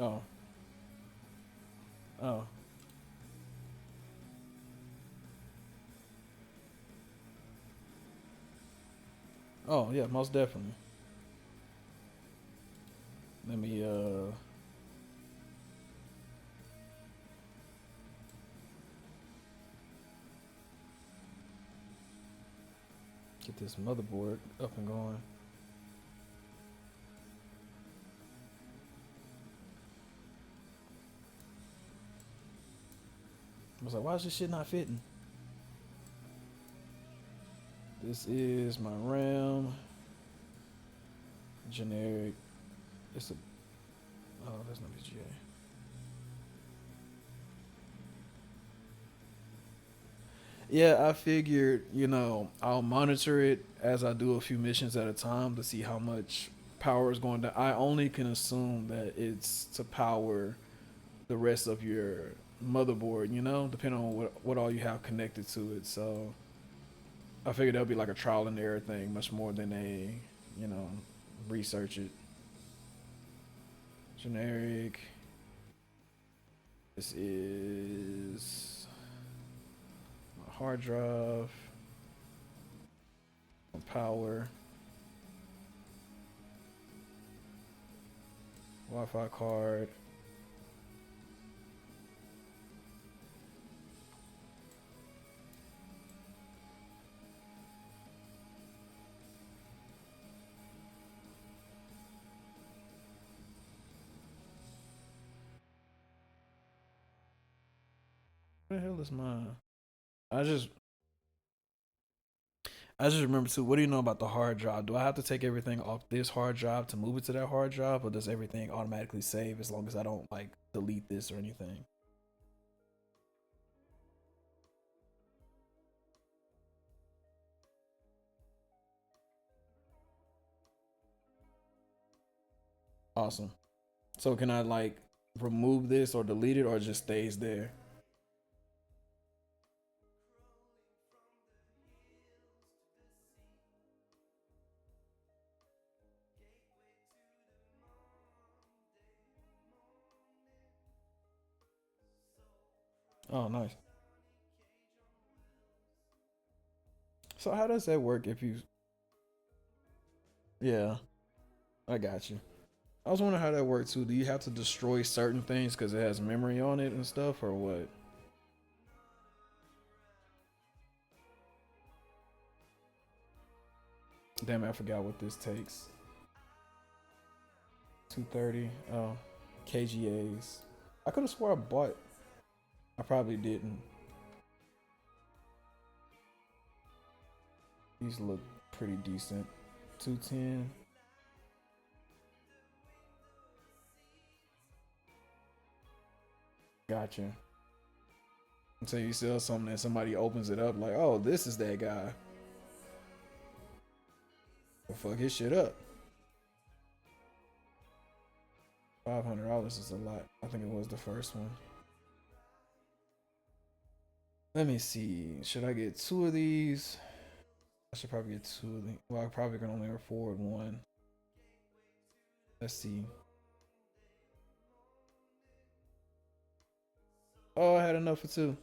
Oh, oh, oh yeah, most definitely. Let me get this motherboard up and going. I was like, why is this shit not fitting? This is my RAM. Generic. It's a. Oh, that's not VGA. Yeah, I figured, I'll monitor it as I do a few missions at a time to see how much power is going down. I only can assume that it's to power the rest of your motherboard, depending on what all you have connected to it. So I figured that'll be like a trial and error thing, much more than you know, research it. Generic. This is my hard drive. Power. Wi-Fi card. What the hell is mine? I just I just remember too. What do you know about the hard drive? Do I have to take everything off this hard drive to move it to that hard drive, or does everything automatically save as long as I don't like delete this or anything? Awesome. So can I like remove this or delete it, or it just stays there? Oh, nice. So how does that work if you? Yeah, I got you. I was wondering how that works too. Do you have to destroy certain things because it has memory on it and stuff, or what? Damn, I forgot what this takes. 230. Oh, KGAs. I could have swore I bought. I probably didn't. These look pretty decent. 210. Gotcha. Until you sell something and somebody opens it up like, oh, this is that guy. Well, fuck his shit up. $500 is a lot. I think it was the first one. Let me see. Should I get two of these? I should probably get two of these. Well, I probably can only afford one. Let's see. Oh, I had enough for two.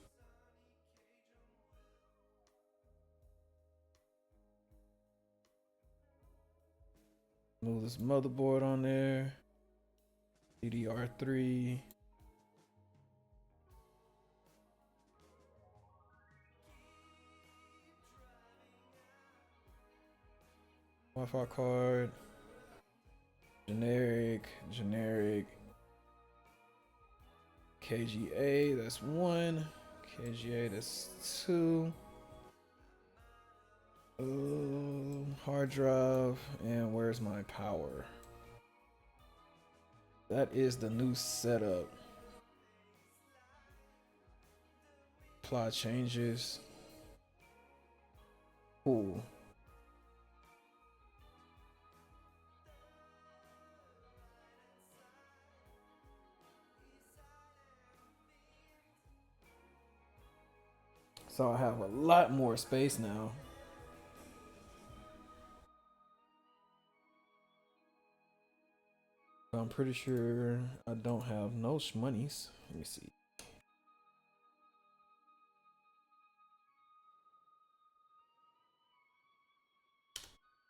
Move this motherboard on there. DDR3. Wi-Fi card. Generic. KGA, that's one. KGA, that's two. Hard drive, and where's my power? That is the new setup. Apply changes. Cool. So I have a lot more space now. I'm pretty sure I don't have no shmoneys. Let me see.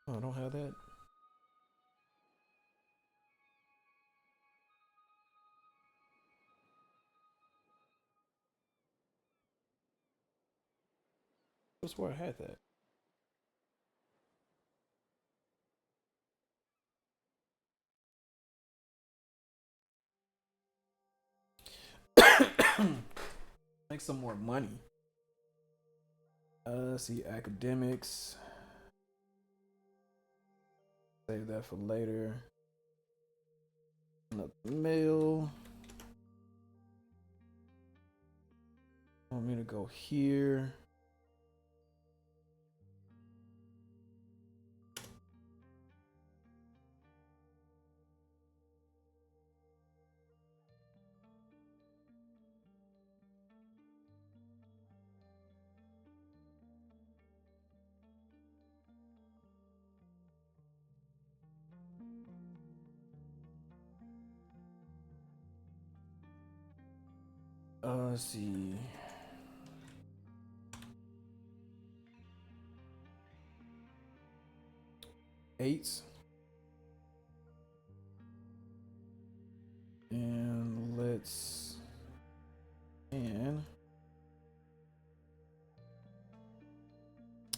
Oh, I don't have that. That's where I had that. Make some more money. Let's see, academics. Save that for later. Another mail. Want me to go here. Let's see. 8. And let's, and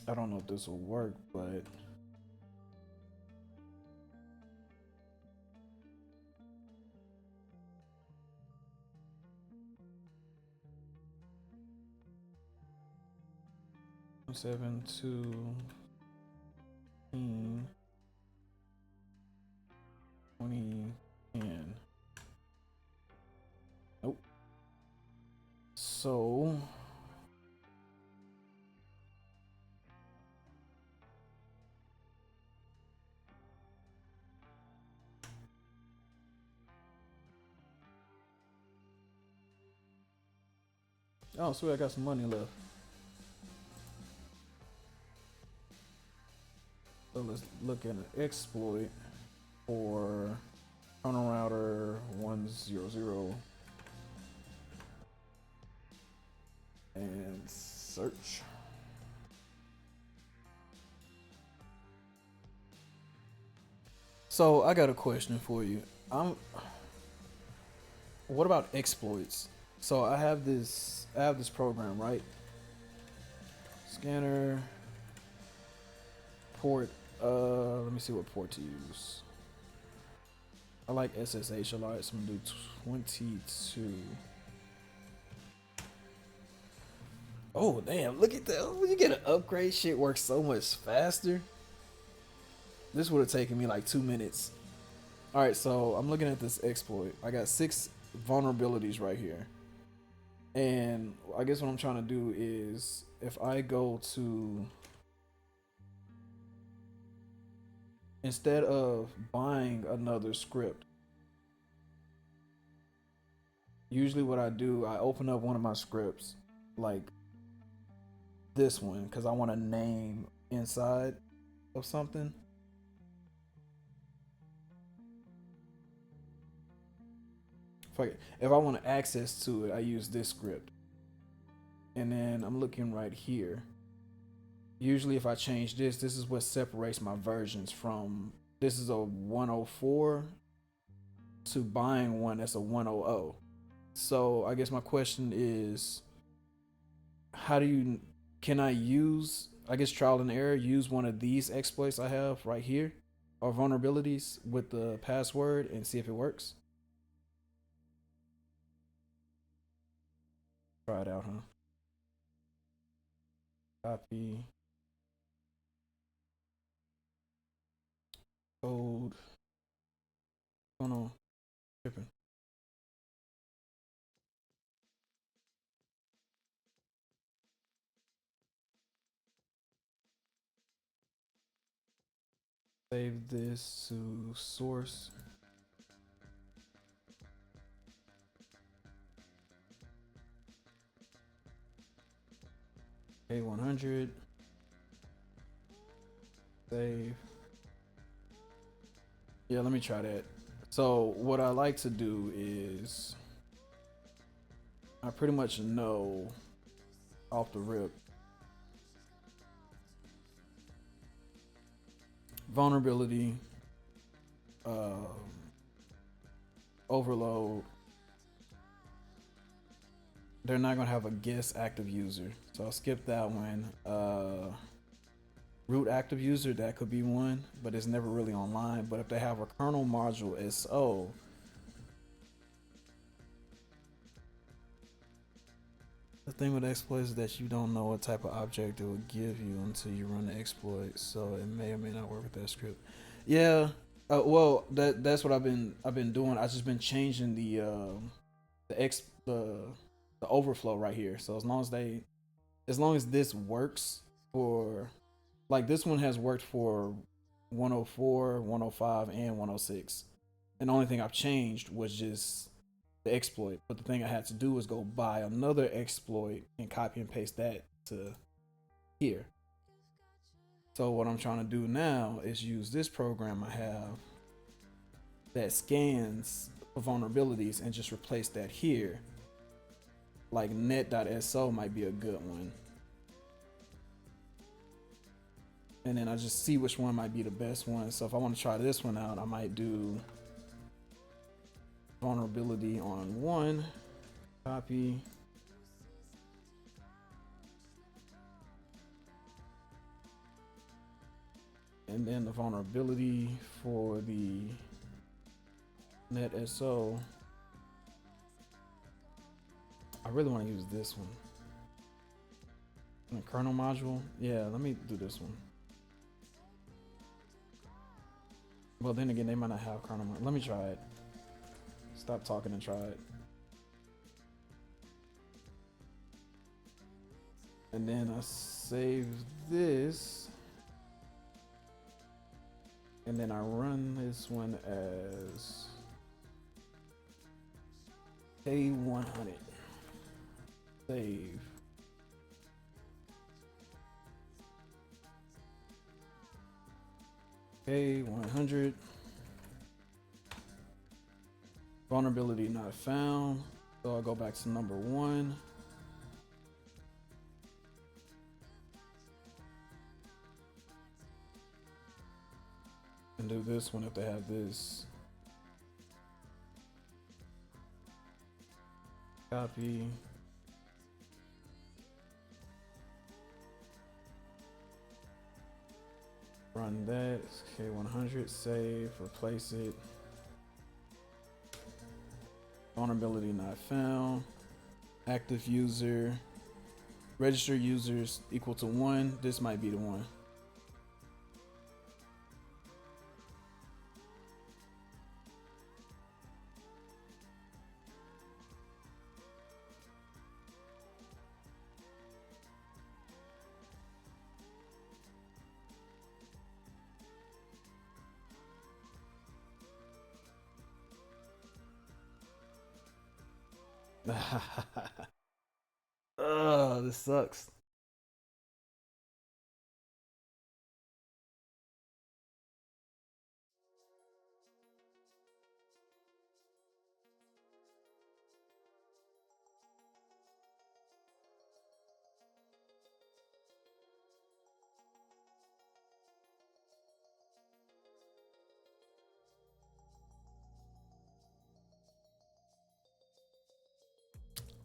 I don't know if this will work, but seven, 2, 20, and nope. So oh, sweet, I got some money left. So let's look at an exploit for Chrono Router 100 and search. So I got a question for you. What about exploits? So I have this program, right? Scanner port. Let me see what port to use. I like SSH a lot, so I'm gonna do 22. Oh damn! Look at that! When you get an upgrade, shit works so much faster. This would have taken me like 2 minutes. All right, so I'm looking at this exploit. I got 6 vulnerabilities right here, and I guess what I'm trying to do is if I go to, instead of buying another script, usually what I do, I open up one of my scripts, like this one, because I want a name inside of something. If I want access to it, I use this script. And then I'm looking right here. Usually if I change this is what separates my versions from, this is a 104 to buying one that's a 100. So I guess my question is, can I use, I guess trial and error, use one of these exploits I have right here, or vulnerabilities with the password and see if it works? Try it out, huh? Copy code. What's going on? Tripping. Save this to source. A100. Save. Yeah, let me try that. So what I like to do is, I pretty much know off the rip vulnerability, overload. They're not gonna have a guest active user, so I'll skip that one. Root active user, that could be one, but it's never really online. But if they have a kernel module SO, the thing with exploits is that you don't know what type of object it will give you until you run the exploit, so it may or may not work with that script. Yeah, well, that's what I've been doing. I've just been changing the overflow right here. So as long as this works for, like this one has worked for 104, 105, and 106. And the only thing I've changed was just the exploit. But the thing I had to do was go buy another exploit and copy and paste that to here. So what I'm trying to do now is use this program I have that scans vulnerabilities and just replace that here. Like net.so might be a good one. and then I just see which one might be the best one. So if I want to try this one out, I might do vulnerability on 1, copy, and then the vulnerability for the NetSO. I really want to use this one. The kernel module. Yeah, let me do this one. Well, then again, they might not have kernel module. Let me try it. Stop talking and try it. And then I save this. And then I run this one as A100. Save. A100. Vulnerability not found. So I'll go back to number 1. And do this one if they have this. Copy. Run that. K100. Save. Replace it. Vulnerability not found. Active user. Registered users equal to 1. This might be the one. Oh, this sucks.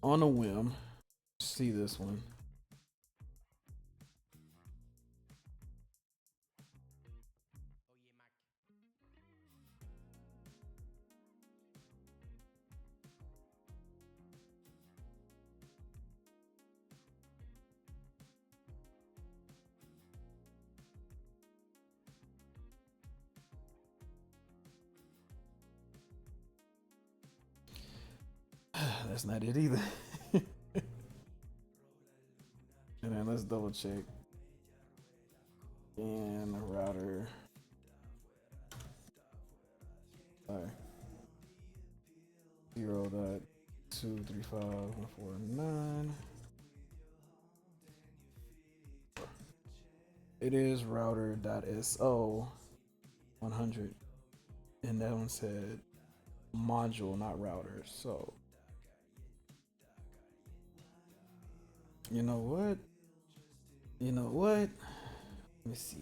On a whim, see this one. That's not it either. And then let's double check. And the router. Sorry. 0.235.149. It is router.so 100. And that one said module, not router. So, you know what? Let me see.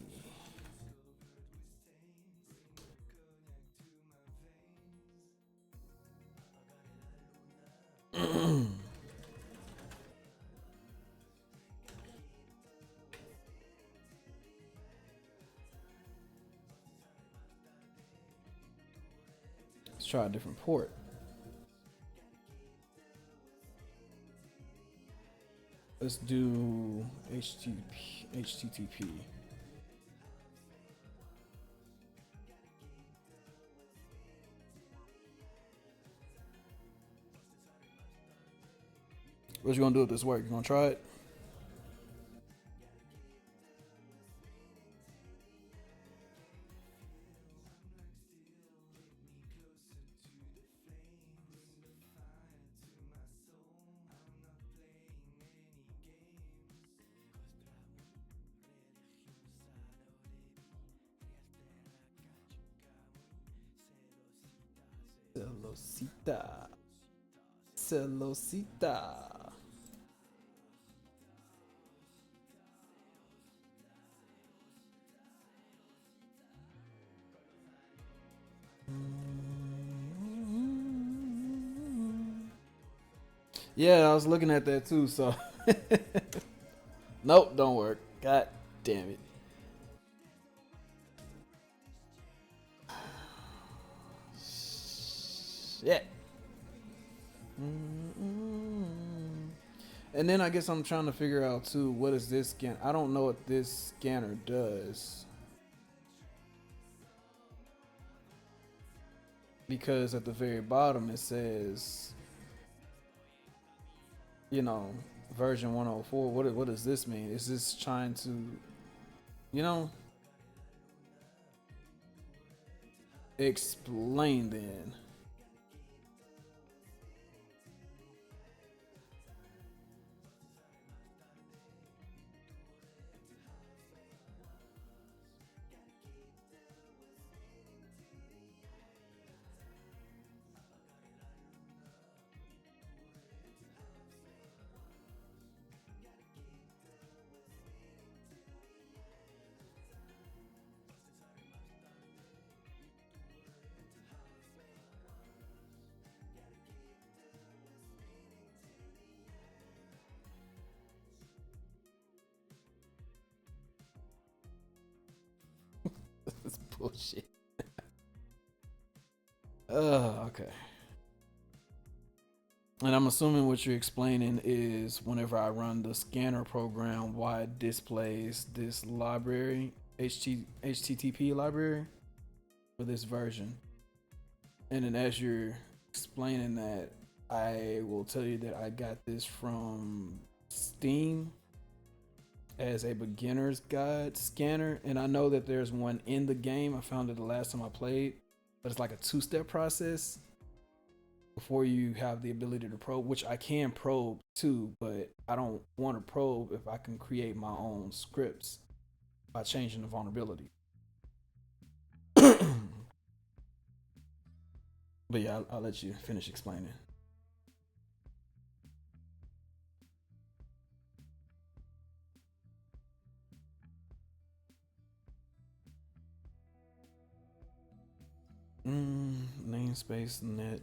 Let's try a different port. Let's do HTTP. What you gonna do with this work? You gonna try it? Celosita. Celosita. Yeah, I was looking at that too. So, nope, don't work. God damn it. Shit. And then I guess I'm trying to figure out too, what is this scan? I don't know what this scanner does. Because at the very bottom it says, you know, version 104. What does this mean? Is this trying to, you know, explain then? This bullshit. Okay. And I'm assuming what you're explaining is whenever I run the scanner program, why it displays this library, HTTP library for this version. And then as you're explaining that, I will tell you that I got this from Steam as a beginner's guide scanner. And I know that there's one in the game. I found it the last time I played, but it's like a two-step process before you have the ability to probe, which I can probe too, but I don't want to probe if I can create my own scripts by changing the vulnerability. But yeah, I'll let you finish explaining. Namespace net.